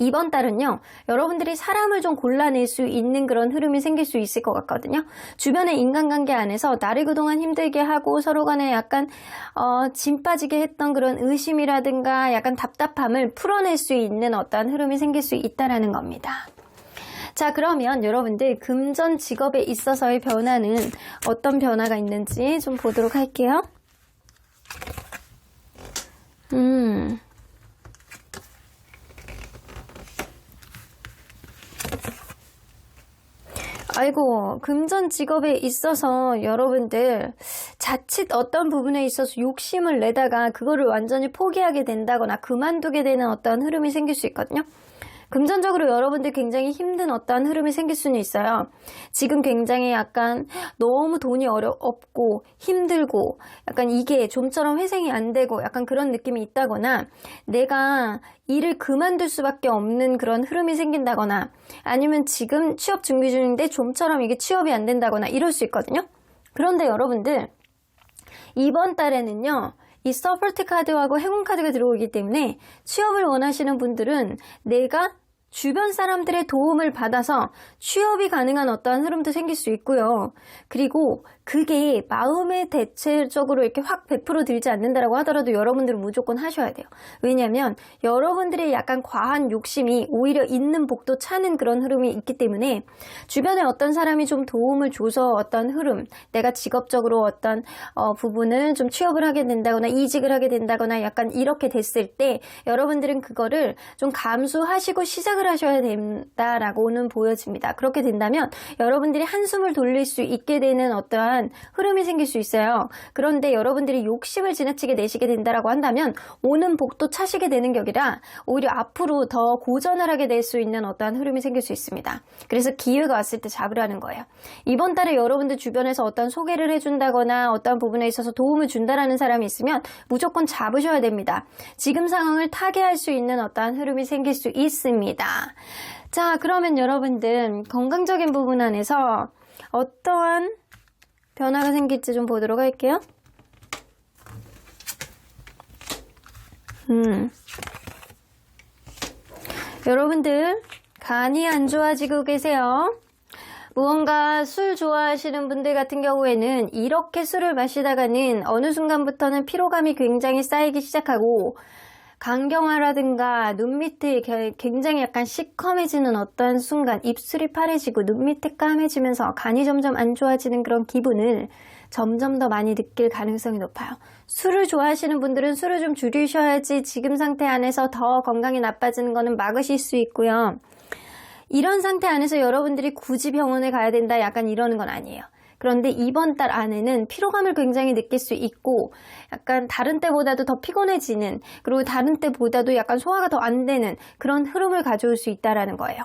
이번 달은요, 여러분들이 사람을 좀 골라낼 수 있는 그런 흐름이 생길 수 있을 것 같거든요. 주변의 인간관계 안에서 나를 그동안 힘들게 하고 서로 간에 약간 진 빠지게 했던 그런 의심이라든가 약간 답답함을 풀어낼 수 있는 어떠한 흐름이 생길 수 있다라는 겁니다. 자, 그러면 여러분들 금전 직업에 있어서의 변화는 어떤 변화가 있는지 좀 보도록 할게요. 아이고, 금전 직업에 있어서 여러분들 자칫 어떤 부분에 있어서 욕심을 내다가 그거를 완전히 포기하게 된다거나 그만두게 되는 어떤 흐름이 생길 수 있거든요. 금전적으로 여러분들 굉장히 힘든 어떠한 흐름이 생길 수는 있어요. 지금 굉장히 약간 너무 돈이 없고 힘들고 약간 이게 좀처럼 회생이 안 되고 약간 그런 느낌이 있다거나 내가 일을 그만둘 수밖에 없는 그런 흐름이 생긴다거나 아니면 지금 취업 준비 중인데 좀처럼 이게 취업이 안 된다거나 이럴 수 있거든요. 그런데 여러분들 이번 달에는요. 이 서포트 카드하고 행운 카드가 들어오기 때문에 취업을 원하시는 분들은 내가 주변 사람들의 도움을 받아서 취업이 가능한 어떠한 흐름도 생길 수 있고요. 그리고 그게 마음에 대체적으로 이렇게 확 100% 들지 않는다라고 하더라도 여러분들은 무조건 하셔야 돼요. 왜냐하면 여러분들의 약간 과한 욕심이 오히려 있는 복도 차는 그런 흐름이 있기 때문에 주변에 어떤 사람이 좀 도움을 줘서 어떤 흐름, 내가 직업적으로 어떤 부분을 좀 취업을 하게 된다거나 이직을 하게 된다거나 약간 이렇게 됐을 때 여러분들은 그거를 좀 감수하시고 시작을 하셔야 된다라고는 보여집니다. 그렇게 된다면 여러분들이 한숨을 돌릴 수 있게 되는 어떠한 흐름이 생길 수 있어요. 그런데 여러분들이 욕심을 지나치게 내시게 된다라고 한다면 오는 복도 차시게 되는 격이라 오히려 앞으로 더 고전을 하게 될 수 있는 어떠한 흐름이 생길 수 있습니다. 그래서 기회가 왔을 때 잡으라는 거예요. 이번 달에 여러분들 주변에서 어떤 소개를 해준다거나 어떤 부분에 있어서 도움을 준다라는 사람이 있으면 무조건 잡으셔야 됩니다. 지금 상황을 타개할 수 있는 어떠한 흐름이 생길 수 있습니다. 자, 그러면 여러분들 건강적인 부분 안에서 어떠한 변화가 생길지 좀 보도록 할게요. 여러분들 간이 안 좋아지고 계세요. 무언가 술 좋아하시는 분들 같은 경우에는 이렇게 술을 마시다가는 어느 순간부터는 피로감이 굉장히 쌓이기 시작하고 강경화라든가 눈 밑이 굉장히 약간 시커매지는 어떠한 순간 입술이 파래지고 눈 밑이 까매지면서 간이 점점 안 좋아지는 그런 기분을 점점 더 많이 느낄 가능성이 높아요. 술을 좋아하시는 분들은 술을 좀 줄이셔야지 지금 상태 안에서 더 건강이 나빠지는 거는 막으실 수 있고요. 이런 상태 안에서 여러분들이 굳이 병원에 가야 된다 약간 이러는 건 아니에요. 그런데 이번 달 안에는 피로감을 굉장히 느낄 수 있고 약간 다른 때보다도 더 피곤해지는, 그리고 다른 때보다도 약간 소화가 더 안 되는 그런 흐름을 가져올 수 있다라는 거예요.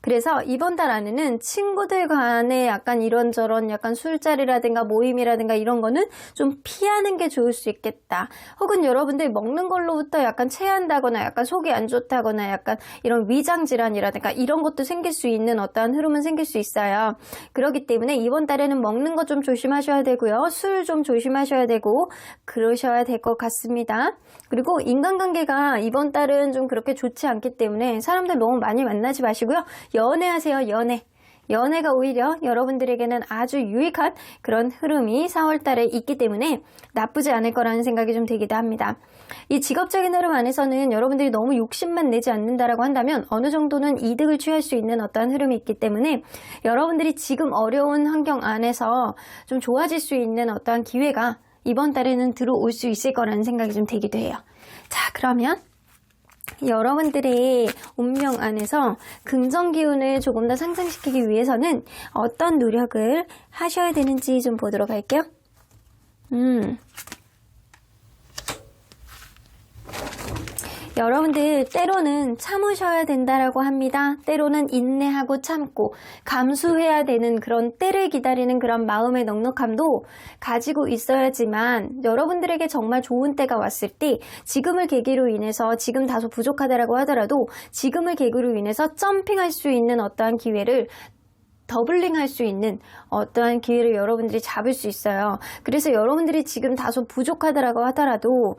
그래서 이번 달 안에는 친구들 간에 약간 이런저런 약간 술자리라든가 모임이라든가 이런 거는 좀 피하는 게 좋을 수 있겠다. 혹은 여러분들 먹는 걸로부터 약간 체한다거나 약간 속이 안 좋다거나 약간 이런 위장질환이라든가 이런 것도 생길 수 있는 어떠한 흐름은 생길 수 있어요. 그렇기 때문에 이번 달에는 먹는 거 좀 조심하셔야 되고요. 술 좀 조심하셔야 되고 그러셔야 될 것 같습니다. 그리고 인간관계가 이번 달은 좀 그렇게 좋지 않기 때문에 사람들 너무 많이 만나지 마시고요. 연애하세요. 연애가 오히려 여러분들에게는 아주 유익한 그런 흐름이 4월 달에 있기 때문에 나쁘지 않을 거라는 생각이 좀 들기도 합니다. 이 직업적인 흐름 안에서는 여러분들이 너무 욕심만 내지 않는다라고 한다면 어느 정도는 이득을 취할 수 있는 어떠한 흐름이 있기 때문에 여러분들이 지금 어려운 환경 안에서 좀 좋아질 수 있는 어떠한 기회가 이번 달에는 들어올 수 있을 거라는 생각이 좀 들기도 해요. 자, 그러면 여러분들의 운명 안에서 긍정 기운을 조금 더 상승시키기 위해서는 어떤 노력을 하셔야 되는지 좀 보도록 할게요. 여러분들 때로는 참으셔야 된다라고 합니다. 때로는 인내하고 참고 감수해야 되는 그런 때를 기다리는 그런 마음의 넉넉함도 가지고 있어야지만 여러분들에게 정말 좋은 때가 왔을 때 지금을 계기로 인해서 지금 다소 부족하다라고 하더라도 지금을 계기로 인해서 점핑할 수 있는 어떠한 기회를 더블링할 수 있는 어떠한 기회를 여러분들이 잡을 수 있어요. 그래서 여러분들이 지금 다소 부족하다라고 하더라도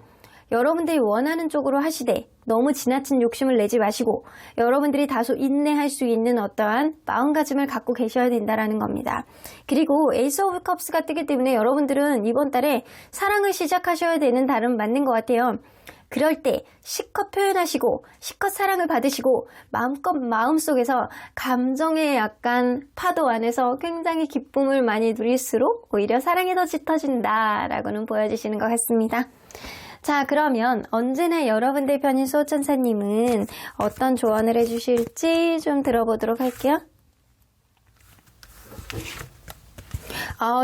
여러분들이 원하는 쪽으로 하시되 너무 지나친 욕심을 내지 마시고 여러분들이 다소 인내할 수 있는 어떠한 마음가짐을 갖고 계셔야 된다라는 겁니다. 그리고 에이스 오브 컵스가 뜨기 때문에 여러분들은 이번 달에 사랑을 시작하셔야 되는 달은 맞는 것 같아요. 그럴 때 실컷 표현하시고 실컷 사랑을 받으시고 마음껏 마음속에서 감정의 약간 파도 안에서 굉장히 기쁨을 많이 누릴수록 오히려 사랑이 더 짙어진다라고는 보여주시는 것 같습니다. 자, 그러면 언제나 여러분들 편인 수호천사님은 어떤 조언을 해주실지 좀 들어보도록 할게요.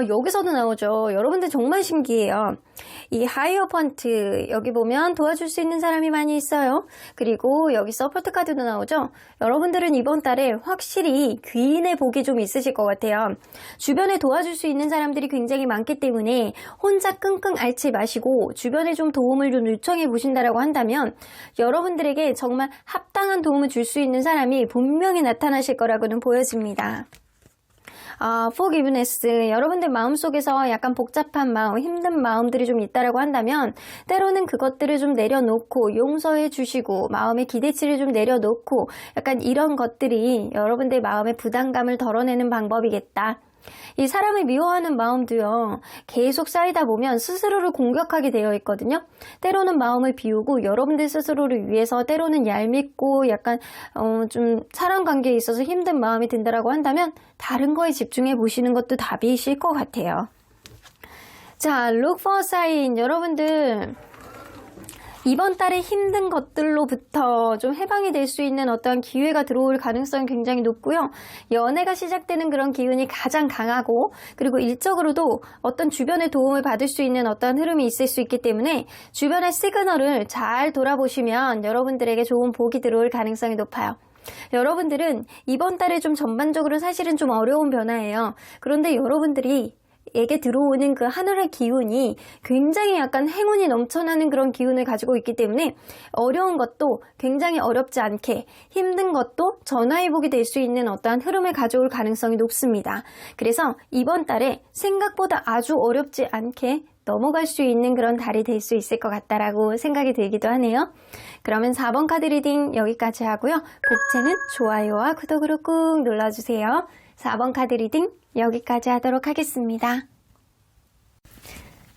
여기서도 나오죠. 여러분들 정말 신기해요. 이 하이어펀트 여기 보면 도와줄 수 있는 사람이 많이 있어요. 그리고 여기 서포트 카드도 나오죠. 여러분들은 이번 달에 확실히 귀인의 복이 좀 있으실 것 같아요. 주변에 도와줄 수 있는 사람들이 굉장히 많기 때문에 혼자 끙끙 앓지 마시고 주변에 좀 도움을 좀 요청해 보신다라고 한다면 여러분들에게 정말 합당한 도움을 줄 수 있는 사람이 분명히 나타나실 거라고는 보여집니다. forgiveness, 여러분들 마음속에서 약간 복잡한 마음, 힘든 마음들이 좀 있다라고 한다면 때로는 그것들을 좀 내려놓고 용서해 주시고 마음의 기대치를 좀 내려놓고 약간 이런 것들이 여러분들 마음의 부담감을 덜어내는 방법이겠다. 이 사람을 미워하는 마음도요, 계속 쌓이다 보면 스스로를 공격하게 되어 있거든요. 때로는 마음을 비우고 여러분들 스스로를 위해서 때로는 얄밉고 약간 좀 사람 관계에 있어서 힘든 마음이 든다라고 한다면 다른 거에 집중해 보시는 것도 답이실 것 같아요. 자, look for sign. 여러분들 이번 달에 힘든 것들로부터 좀 해방이 될 수 있는 어떠한 기회가 들어올 가능성이 굉장히 높고요. 연애가 시작되는 그런 기운이 가장 강하고 그리고 일적으로도 어떤 주변의 도움을 받을 수 있는 어떠한 흐름이 있을 수 있기 때문에 주변의 시그널을 잘 돌아보시면 여러분들에게 좋은 복이 들어올 가능성이 높아요. 여러분들은 이번 달에 좀 전반적으로 사실은 좀 어려운 변화예요. 그런데 여러분들이 에게 들어오는 그 하늘의 기운이 굉장히 약간 행운이 넘쳐나는 그런 기운을 가지고 있기 때문에 어려운 것도 굉장히 어렵지 않게 힘든 것도 전화위복이 될 수 있는 어떠한 흐름을 가져올 가능성이 높습니다. 그래서 이번 달에 생각보다 아주 어렵지 않게 넘어갈 수 있는 그런 달이 될 수 있을 것 같다라고 생각이 들기도 하네요. 그러면 4번 카드 리딩 여기까지 하고요. 복채는 좋아요와 구독으로 꾹 눌러주세요. 4번 카드 리딩 여기까지 하도록 하겠습니다.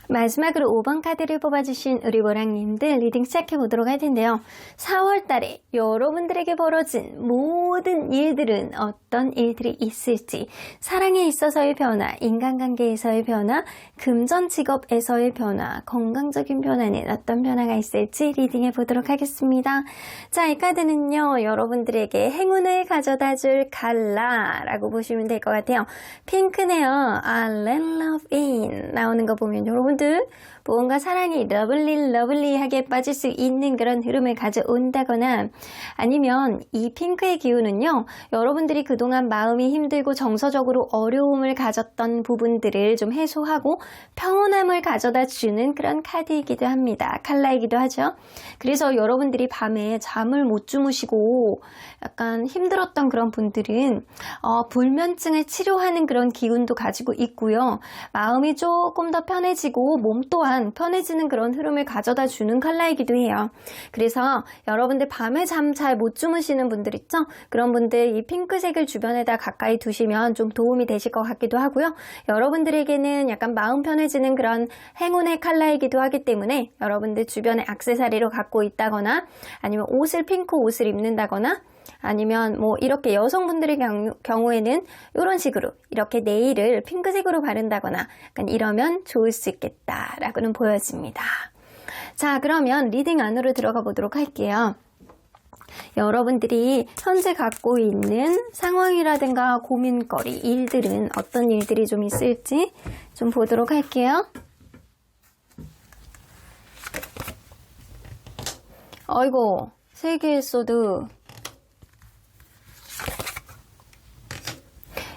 마지막으로 5번 카드를 뽑아주신 우리 보랑님들 리딩 시작해보도록 할 텐데요. 4월 달에 여러분들에게 벌어진 모든 일들은 어떤 일들이 있을지, 사랑에 있어서의 변화, 인간관계에서의 변화, 금전 직업에서의 변화, 건강적인 변화는 어떤 변화가 있을지 리딩해보도록 하겠습니다. 자, 이 카드는요, 여러분들에게 행운을 가져다줄 갈라라고 보시면 될 것 같아요. 핑크네요. Let love in 나오는 거 보면 여러분들 무언가 사랑이 러블리하게 빠질 수 있는 그런 흐름을 가져온다거나, 아니면 이 핑크의 기운은요, 여러분들이 그동안 마음이 힘들고 정서적으로 어려움을 가졌던 부분들을 좀 해소하고 평온함을 가져다 주는 그런 카드이기도 합니다. 컬러이기도 하죠. 그래서 여러분들이 밤에 잠을 못 주무시고 약간 힘들었던 그런 분들은 불면증을 치료하는 그런 기운도 가지고 있고요. 마음이 조금 더 편해지고 몸 또한 편해지는 그런 흐름을 가져다 주는 컬러이기도 해요. 그래서 여러분들 밤에 잠 잘 못 주무시는 분들 있죠? 그런 분들 이 핑크색을 주변에다 가까이 두시면 좀 도움이 되실 것 같기도 하고요. 여러분들에게는 약간 마음 편해지는 그런 행운의 컬러이기도 하기 때문에 여러분들 주변에 액세서리로 갖고 있다거나, 아니면 핑크 옷을 입는다거나, 아니면 뭐 이렇게 여성분들의 경우에는 이런 식으로 이렇게 네일을 핑크색으로 바른다거나 약간 이러면 좋을 수 있겠다라고는 보여집니다. 자, 그러면 리딩 안으로 들어가 보도록 할게요. 여러분들이 현재 갖고 있는 상황이라든가 고민거리, 일들은 어떤 일들이 좀 있을지 좀 보도록 할게요. 아이고, 3개의 소드.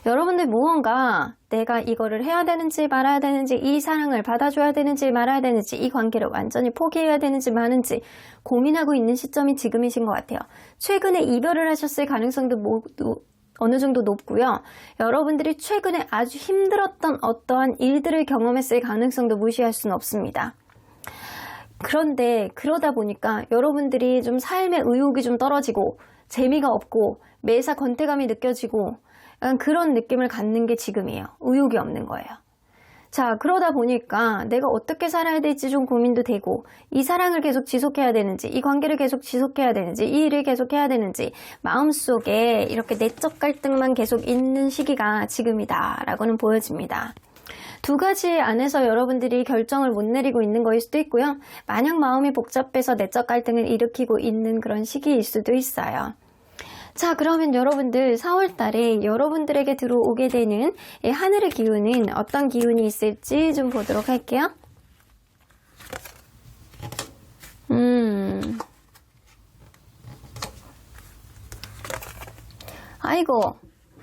여러분들 무언가 내가 이거를 해야 되는지 말아야 되는지, 이 사랑을 받아줘야 되는지 말아야 되는지, 이 관계를 완전히 포기해야 되는지 마는지 고민하고 있는 시점이 지금이신 것 같아요. 최근에 이별을 하셨을 가능성도 어느 정도 높고요. 여러분들이 최근에 아주 힘들었던 어떠한 일들을 경험했을 가능성도 무시할 수는 없습니다. 그런데 그러다 보니까 여러분들이 좀 삶의 의욕이 좀 떨어지고 재미가 없고 매사 권태감이 느껴지고 약간 그런 느낌을 갖는 게 지금이에요. 의욕이 없는 거예요. 자, 그러다 보니까 내가 어떻게 살아야 될지 좀 고민도 되고, 이 사랑을 계속 지속해야 되는지, 이 관계를 계속 지속해야 되는지, 이 일을 계속 해야 되는지, 마음속에 이렇게 내적 갈등만 계속 있는 시기가 지금이다 라고는 보여집니다. 두 가지 안에서 여러분들이 결정을 못 내리고 있는 거일 수도 있고요. 마냥 마음이 복잡해서 내적 갈등을 일으키고 있는 그런 시기일 수도 있어요. 자, 그러면 여러분들 4월 달에 여러분들에게 들어오게 되는 이 하늘의 기운은 어떤 기운이 있을지 좀 보도록 할게요. 아이고,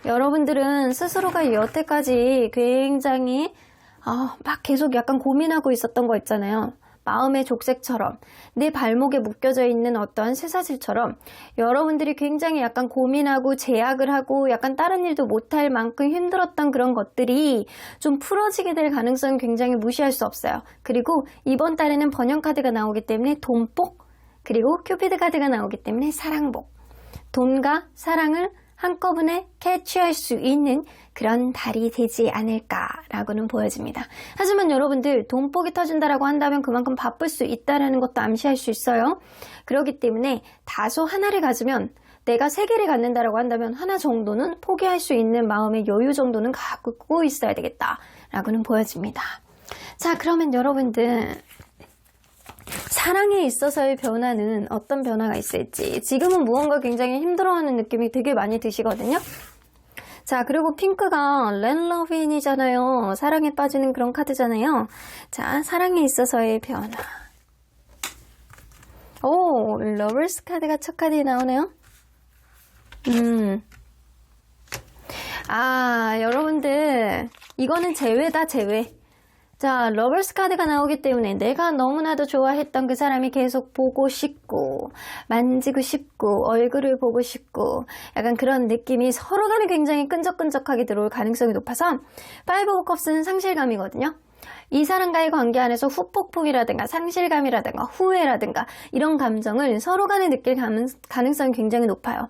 여러분들은 스스로가 여태까지 굉장히 막 계속 약간 고민하고 있었던 거 있잖아요. 마음의 족쇄처럼, 내 발목에 묶여져 있는 어떠한 쇠사슬처럼 여러분들이 굉장히 약간 고민하고 제약을 하고 약간 다른 일도 못할 만큼 힘들었던 그런 것들이 좀 풀어지게 될 가능성은 굉장히 무시할 수 없어요. 그리고 이번 달에는 번영카드가 나오기 때문에 돈복, 그리고 큐피드 카드가 나오기 때문에 사랑복, 돈과 사랑을 한꺼번에 캐치할 수 있는 그런 달이 되지 않을까라고는 보여집니다. 하지만 여러분들 돈복이 터진다라고 한다면 그만큼 바쁠 수 있다는 것도 암시할 수 있어요. 그렇기 때문에 다소 하나를 가지면, 내가 3개를 갖는다라고 한다면 하나 정도는 포기할 수 있는 마음의 여유 정도는 갖고 있어야 되겠다라고는 보여집니다. 자, 그러면 여러분들 사랑에 있어서의 변화는 어떤 변화가 있을지, 지금은 무언가 굉장히 힘들어하는 느낌이 되게 많이 드시거든요. 자, 그리고 핑크가 Let love in이잖아요. 사랑에 빠지는 그런 카드잖아요. 자, 사랑에 있어서의 변화. 오, 러버스 카드가 첫 카드에 나오네요. 여러분들 이거는 제외다, 제외. 자, 러버스 카드가 나오기 때문에 내가 너무나도 좋아했던 그 사람이 계속 보고 싶고 만지고 싶고 얼굴을 보고 싶고 약간 그런 느낌이 서로 간에 굉장히 끈적끈적하게 들어올 가능성이 높아서 파이브 오브 컵스는 상실감이거든요. 이 사람과의 관계 안에서 후폭풍이라든가 상실감이라든가 후회라든가 이런 감정을 서로 간에 느낄 가능성이 굉장히 높아요.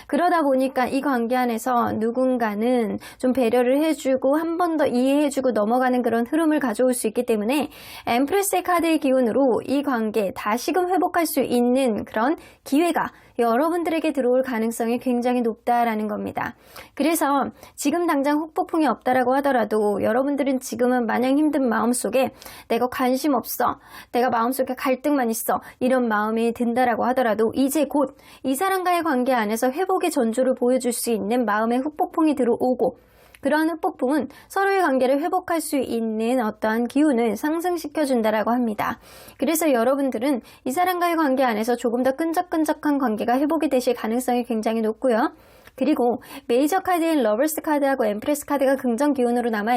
그러다 보니까 이 관계 안에서 누군가는 좀 배려를 해주고 한 번 더 이해해주고 넘어가는 그런 흐름을 가져올 수 있기 때문에 엠프레스의 카드의 기운으로 이 관계 다시금 회복할 수 있는 그런 기회가 여러분들에게 들어올 가능성이 굉장히 높다라는 겁니다. 그래서 지금 당장 후폭풍이 없다라고 하더라도 여러분들은 지금은 마냥 힘든 마음속에 내가 관심 없어, 내가 마음속에 갈등만 있어, 이런 마음이 든다라고 하더라도 이제 곧 이 사람과의 관계 안에서 회복의 전조를 보여줄 수 있는 마음의 후폭풍이 들어오고, 그러한 후폭풍은 서로의 관계를 회복할 수 있는 어떠한 기운을 상승시켜준다라고 합니다. 그래서 여러분들은 이 사람과의 관계 안에서 조금 더 끈적끈적한 관계가 회복이 되실 가능성이 굉장히 높고요. 그리고 메이저 카드인 러버스 카드하고 엠프레스 카드가 긍정 기운으로 나와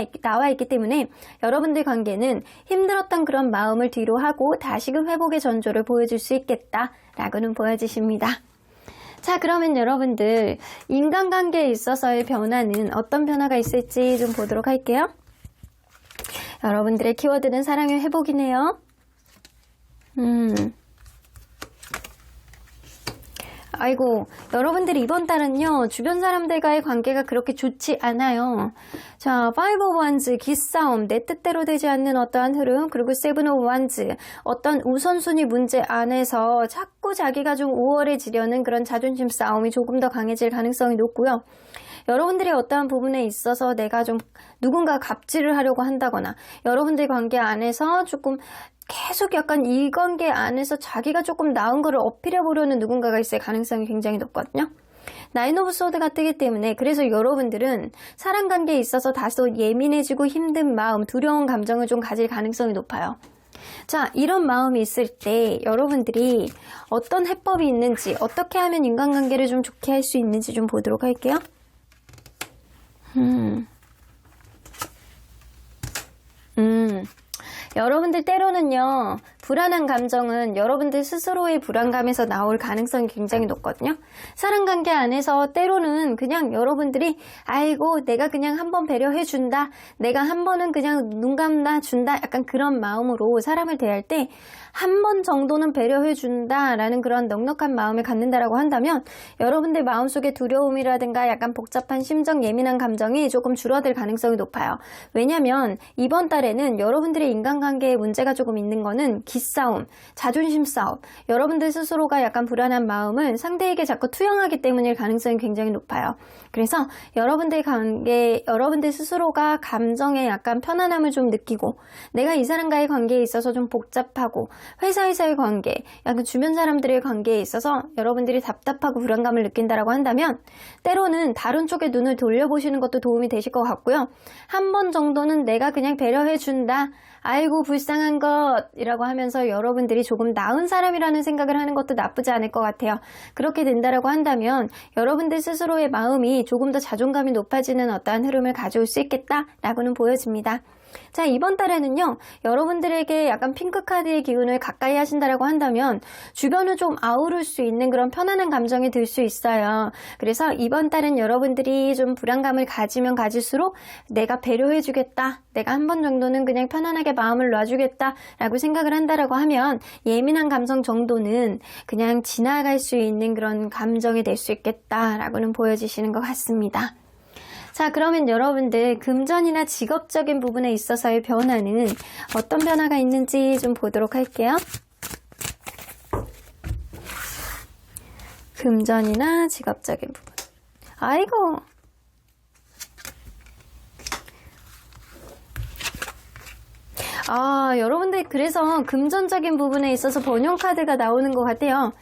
있기 때문에 여러분들 관계는 힘들었던 그런 마음을 뒤로 하고 다시금 회복의 전조를 보여줄 수 있겠다라고는 보여지십니다. 자, 그러면 여러분들 인간관계에 있어서의 변화는 어떤 변화가 있을지 좀 보도록 할게요. 여러분들의 키워드는 사랑의 회복이네요. 아이고, 여러분들이 이번 달은요, 주변 사람들과의 관계가 그렇게 좋지 않아요. 자, 5 of Wands, 기싸움, 내 뜻대로 되지 않는 어떠한 흐름, 그리고 7 of Wands, 어떤 우선순위 문제 안에서 자꾸 자기가 좀 우월해지려는 그런 자존심 싸움이 조금 더 강해질 가능성이 높고요. 여러분들의 어떠한 부분에 있어서 내가 좀 누군가 갑질을 하려고 한다거나, 여러분들 관계 안에서 조금 계속 약간 이 관계 안에서 자기가 조금 나은 거를 어필해 보려는 누군가가 있을 가능성이 굉장히 높거든요. 나인 오브 소드가 뜨기 때문에, 그래서 여러분들은 사람 관계에 있어서 다소 예민해지고 힘든 마음, 두려운 감정을 좀 가질 가능성이 높아요. 자, 이런 마음이 있을 때 여러분들이 어떤 해법이 있는지, 어떻게 하면 인간관계를 좀 좋게 할 수 있는지 좀 보도록 할게요. 여러분들 때로는요, 불안한 감정은 여러분들 스스로의 불안감에서 나올 가능성이 굉장히 높거든요. 사람관계 안에서 때로는 그냥 여러분들이 아이고 내가 그냥 한번 배려해준다, 내가 한 번은 그냥 눈 감아준다, 약간 그런 마음으로 사람을 대할 때 한 번 정도는 배려해준다 라는 그런 넉넉한 마음을 갖는다라고 한다면 여러분들 마음속에 두려움이라든가 약간 복잡한 심정, 예민한 감정이 조금 줄어들 가능성이 높아요. 왜냐면 이번 달에는 여러분들의 인간관계에 문제가 조금 있는 거는 기싸움, 자존심 싸움, 여러분들 스스로가 약간 불안한 마음을 상대에게 자꾸 투영하기 때문일 가능성이 굉장히 높아요. 그래서 여러분들 관계, 여러분들 스스로가 감정에 약간 편안함을 좀 느끼고, 내가 이 사람과의 관계에 있어서 좀 복잡하고, 회사에서의 관계, 약간 주변 사람들의 관계에 있어서 여러분들이 답답하고 불안감을 느낀다라고 한다면 때로는 다른 쪽에 눈을 돌려보시는 것도 도움이 되실 것 같고요. 한 번 정도는 내가 그냥 배려해준다, 아이고 불쌍한 것이라고 하면서 여러분들이 조금 나은 사람이라는 생각을 하는 것도 나쁘지 않을 것 같아요. 그렇게 된다라고 한다면 여러분들 스스로의 마음이 조금 더 자존감이 높아지는 어떠한 흐름을 가져올 수 있겠다라고는 보여집니다. 자, 이번 달에는요, 여러분들에게 약간 핑크 카드의 기운을 가까이 하신다라고 한다면 주변을 좀 아우를 수 있는 그런 편안한 감정이 들 수 있어요. 그래서 이번 달은 여러분들이 좀 불안감을 가지면 가질수록 내가 배려해주겠다, 내가 한 번 정도는 그냥 편안하게 마음을 놔주겠다 라고 생각을 한다라고 하면 예민한 감정 정도는 그냥 지나갈 수 있는 그런 감정이 될 수 있겠다라고는 보여지시는 것 같습니다. 자, 그러면 여러분들 금전이나 직업적인 부분에 있어서의 변화는 어떤 변화가 있는지 좀 보도록 할게요. 금전이나 직업적인 부분. 아이고. 여러분들 그래서 금전적인 부분에 있어서 번영 카드가 나오는 것 같아요.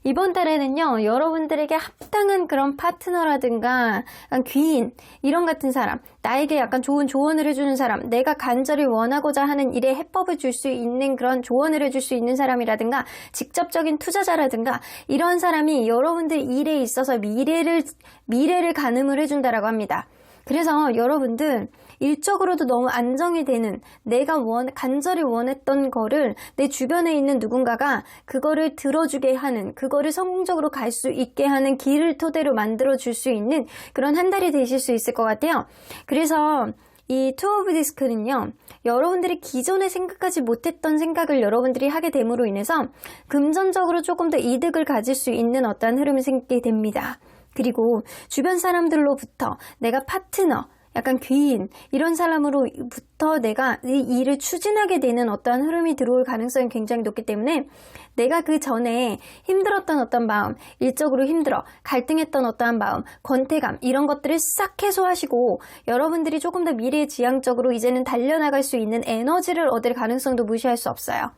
이번 달에는요, 여러분들에게 합당한 그런 파트너라든가 귀인, 이런 같은 사람, 나에게 약간 좋은 조언을 해주는 사람, 내가 간절히 원하고자 하는 일에 해법을 줄 수 있는 그런 조언을 해줄 수 있는 사람이라든가 직접적인 투자자라든가 이런 사람이 여러분들 일에 있어서 미래를 가늠을 해준다라고 합니다. 그래서 여러분들 일적으로도 너무 안정이 되는, 내가 간절히 원했던 거를 내 주변에 있는 누군가가 그거를 들어주게 하는, 그거를 성공적으로 갈 수 있게 하는 길을 토대로 만들어 줄 수 있는 그런 한 달이 되실 수 있을 것 같아요. 그래서 이 투 오브 디스크는요, 여러분들이 기존에 생각하지 못했던 생각을 여러분들이 하게 됨으로 인해서 금전적으로 조금 더 이득을 가질 수 있는 어떠한 흐름이 생기게 됩니다. 그리고 주변 사람들로부터 내가 파트너, 약간 귀인 이런 사람으로부터 내가 이 일을 추진하게 되는 어떠한 흐름이 들어올 가능성이 굉장히 높기 때문에 내가 그 전에 힘들었던 어떤 마음, 일적으로 힘들어, 갈등했던 어떠한 마음, 권태감 이런 것들을 싹 해소하시고 여러분들이 조금 더 미래지향적으로 이제는 달려나갈 수 있는 에너지를 얻을 가능성도 무시할 수 없어요.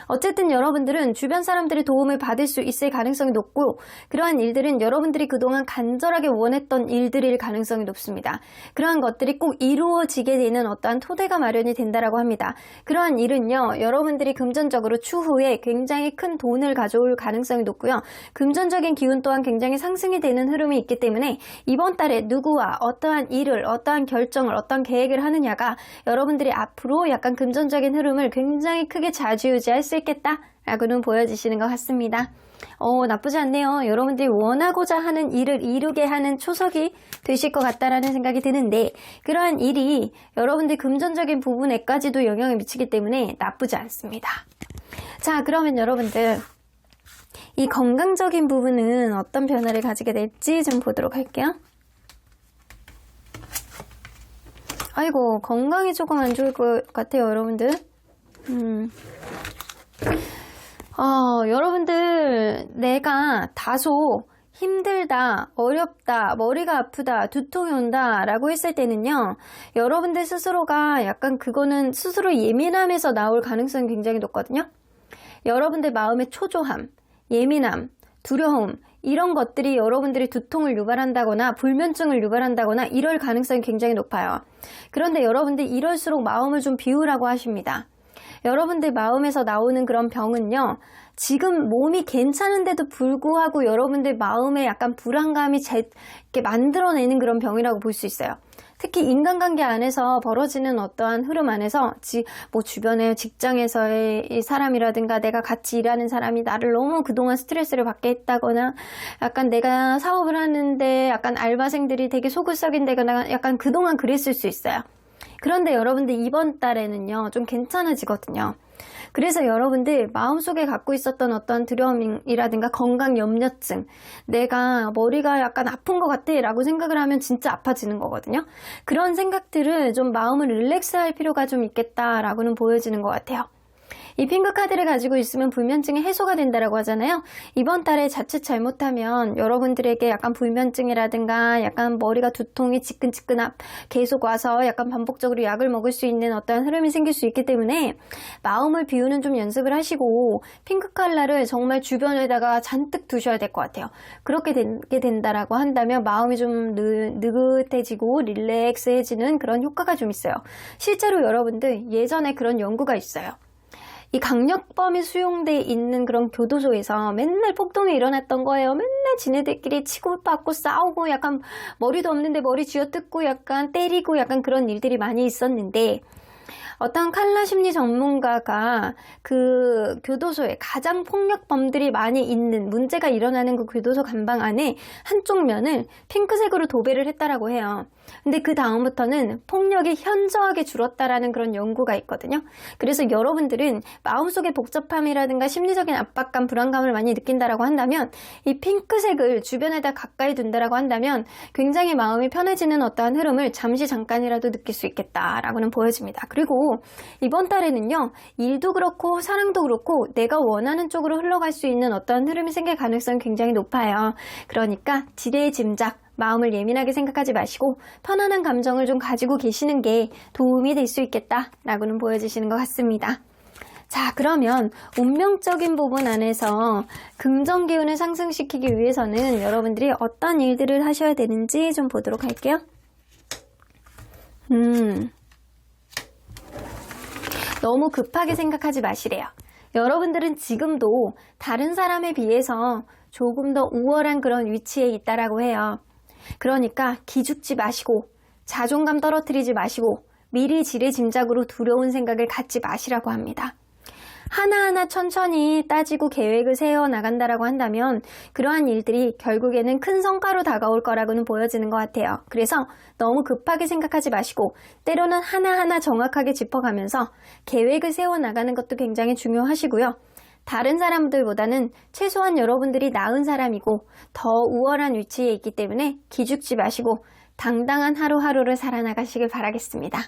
어쨌든 여러분들은 주변 사람들의 도움을 받을 수 있을 가능성이 높고 그러한 일들은 여러분들이 그동안 간절하게 원했던 일들일 가능성이 높습니다. 그러한 것들이 꼭 이루어지게 되는 어떠한 토대가 마련이 된다라고 합니다. 그러한 일은요, 여러분들이 금전적으로 추후에 굉장히 큰 돈을 가져올 가능성이 높고요. 금전적인 기운 또한 굉장히 상승이 되는 흐름이 있기 때문에 이번 달에 누구와 어떠한 일을, 어떠한 결정을, 어떠한 계획을 하느냐가 여러분들이 앞으로 약간 금전적인 흐름을 굉장히 크게 좌지우지할 수 있겠다라고는 보여지시는 것 같습니다. 나쁘지 않네요. 여러분들이 원하고자 하는 일을 이루게 하는 초석이 되실 것 같다라는 생각이 드는데 그러한 일이 여러분들 금전적인 부분에까지도 영향을 미치기 때문에 나쁘지 않습니다. 자, 그러면 여러분들 이 건강적인 부분은 어떤 변화를 가지게 될지 좀 보도록 할게요. 아이고, 건강이 조금 안 좋을 것 같아요, 여러분들. 여러분들 내가 다소 힘들다, 어렵다, 머리가 아프다, 두통이 온다 라고 했을 때는요, 여러분들 스스로가 약간 그거는 스스로 예민함에서 나올 가능성이 굉장히 높거든요. 여러분들 마음의 초조함, 예민함, 두려움 이런 것들이 여러분들이 두통을 유발한다거나 불면증을 유발한다거나 이럴 가능성이 굉장히 높아요. 그런데 여러분들 이럴수록 마음을 좀 비우라고 하십니다. 여러분들 마음에서 나오는 그런 병은요, 지금 몸이 괜찮은데도 불구하고 여러분들 마음에 약간 불안감이 이렇게 만들어내는 그런 병이라고 볼 수 있어요. 특히 인간관계 안에서 벌어지는 어떠한 흐름 안에서 주변에 직장에서의 사람이라든가 내가 같이 일하는 사람이 나를 너무 그동안 스트레스를 받게 했다거나 약간 내가 사업을 하는데 약간 알바생들이 되게 속을 썩인다거나 약간 그동안 그랬을 수 있어요. 그런데 여러분들 이번 달에는요, 좀 괜찮아지거든요. 그래서 여러분들 마음속에 갖고 있었던 어떤 두려움이라든가 건강 염려증, 내가 머리가 약간 아픈 것 같아 라고 생각을 하면 진짜 아파지는 거거든요. 그런 생각들을 좀 마음을 릴렉스할 필요가 좀 있겠다라고는 보여지는 것 같아요. 이 핑크 카드를 가지고 있으면 불면증이 해소가 된다라고 하잖아요. 이번 달에 자칫 잘못하면 여러분들에게 약간 불면증이라든가 약간 머리가 두통이 지끈지끈 계속 와서 약간 반복적으로 약을 먹을 수 있는 어떤 흐름이 생길 수 있기 때문에 마음을 비우는 좀 연습을 하시고 핑크 컬러를 정말 주변에다가 잔뜩 두셔야 될 것 같아요. 그렇게 되게 된다라고 한다면 마음이 좀 느긋해지고 릴렉스해지는 그런 효과가 좀 있어요. 실제로 여러분들 예전에 그런 연구가 있어요. 이 강력범이 수용돼 있는 그런 교도소에서 맨날 폭동이 일어났던 거예요. 맨날 지네들끼리 치고받고 싸우고 약간 머리도 없는데 머리 쥐어뜯고 약간 때리고 약간 그런 일들이 많이 있었는데 어떤 칼라 심리 전문가가 그 교도소에 가장 폭력범들이 많이 있는 문제가 일어나는 그 교도소 감방 안에 한쪽 면을 핑크색으로 도배를 했다라고 해요. 근데 그 다음부터는 폭력이 현저하게 줄었다라는 그런 연구가 있거든요. 그래서 여러분들은 마음속의 복잡함이라든가 심리적인 압박감, 불안감을 많이 느낀다라고 한다면 이 핑크색을 주변에다 가까이 둔다라고 한다면 굉장히 마음이 편해지는 어떠한 흐름을 잠깐이라도 느낄 수 있겠다라고는 보여집니다. 그리고 이번 달에는요, 일도 그렇고 사랑도 그렇고 내가 원하는 쪽으로 흘러갈 수 있는 어떤 흐름이 생길 가능성이 굉장히 높아요. 그러니까 지레 짐작, 마음을 예민하게 생각하지 마시고 편안한 감정을 좀 가지고 계시는 게 도움이 될 수 있겠다라고는 보여주시는 것 같습니다. 자, 그러면 운명적인 부분 안에서 긍정 기운을 상승시키기 위해서는 여러분들이 어떤 일들을 하셔야 되는지 좀 보도록 할게요. 너무 급하게 생각하지 마시래요. 여러분들은 지금도 다른 사람에 비해서 조금 더 우월한 그런 위치에 있다라고 해요. 그러니까 기죽지 마시고 자존감 떨어뜨리지 마시고 미리 지레짐작으로 두려운 생각을 갖지 마시라고 합니다. 하나하나 천천히 따지고 계획을 세워나간다라고 한다면 그러한 일들이 결국에는 큰 성과로 다가올 거라고는 보여지는 것 같아요. 그래서 너무 급하게 생각하지 마시고 때로는 하나하나 정확하게 짚어가면서 계획을 세워나가는 것도 굉장히 중요하시고요. 다른 사람들보다는 최소한 여러분들이 나은 사람이고 더 우월한 위치에 있기 때문에 기죽지 마시고 당당한 하루하루를 살아나가시길 바라겠습니다.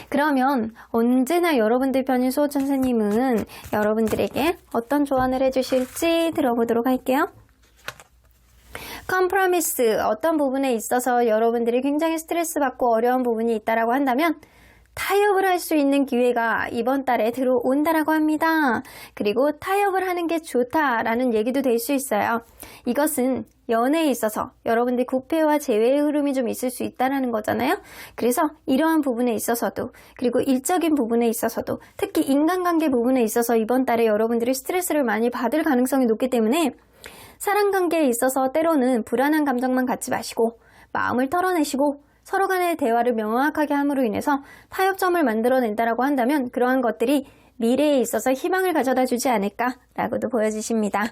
그러면 언제나 여러분들 편인 수호 천사님은 여러분들에게 어떤 조언을 해주실지 들어보도록 할게요. 컴프로미스, 어떤 부분에 있어서 여러분들이 굉장히 스트레스 받고 어려운 부분이 있다라고 한다면 타협을 할 수 있는 기회가 이번 달에 들어온다라고 합니다. 그리고 타협을 하는 게 좋다라는 얘기도 될 수 있어요. 이것은 연애에 있어서 여러분들 구패와 재회의 흐름이 좀 있을 수 있다는 거잖아요. 그래서 이러한 부분에 있어서도, 그리고 일적인 부분에 있어서도, 특히 인간관계 부분에 있어서 이번 달에 여러분들이 스트레스를 많이 받을 가능성이 높기 때문에 사랑관계에 있어서 때로는 불안한 감정만 갖지 마시고 마음을 털어내시고 서로 간의 대화를 명확하게 함으로 인해서 타협점을 만들어낸다라고 한다면 그러한 것들이 미래에 있어서 희망을 가져다 주지 않을까라고도 보여주십니다.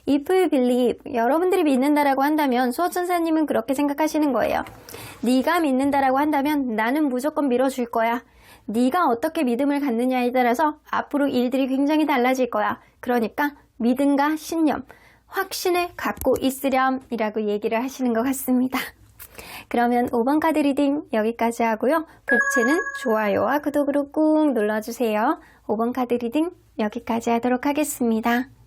If you believe, 여러분들이 믿는다라고 한다면 수호천사님은 그렇게 생각하시는 거예요. 네가 믿는다라고 한다면 나는 무조건 밀어줄 거야. 네가 어떻게 믿음을 갖느냐에 따라서 앞으로 일들이 굉장히 달라질 거야. 그러니까 믿음과 신념, 확신을 갖고 있으렴이라고 얘기를 하시는 것 같습니다. 그러면 5번 카드 리딩 여기까지 하고요. 복채는 좋아요와 구독으로 꾹 눌러주세요. 5번 카드 리딩 여기까지 하도록 하겠습니다.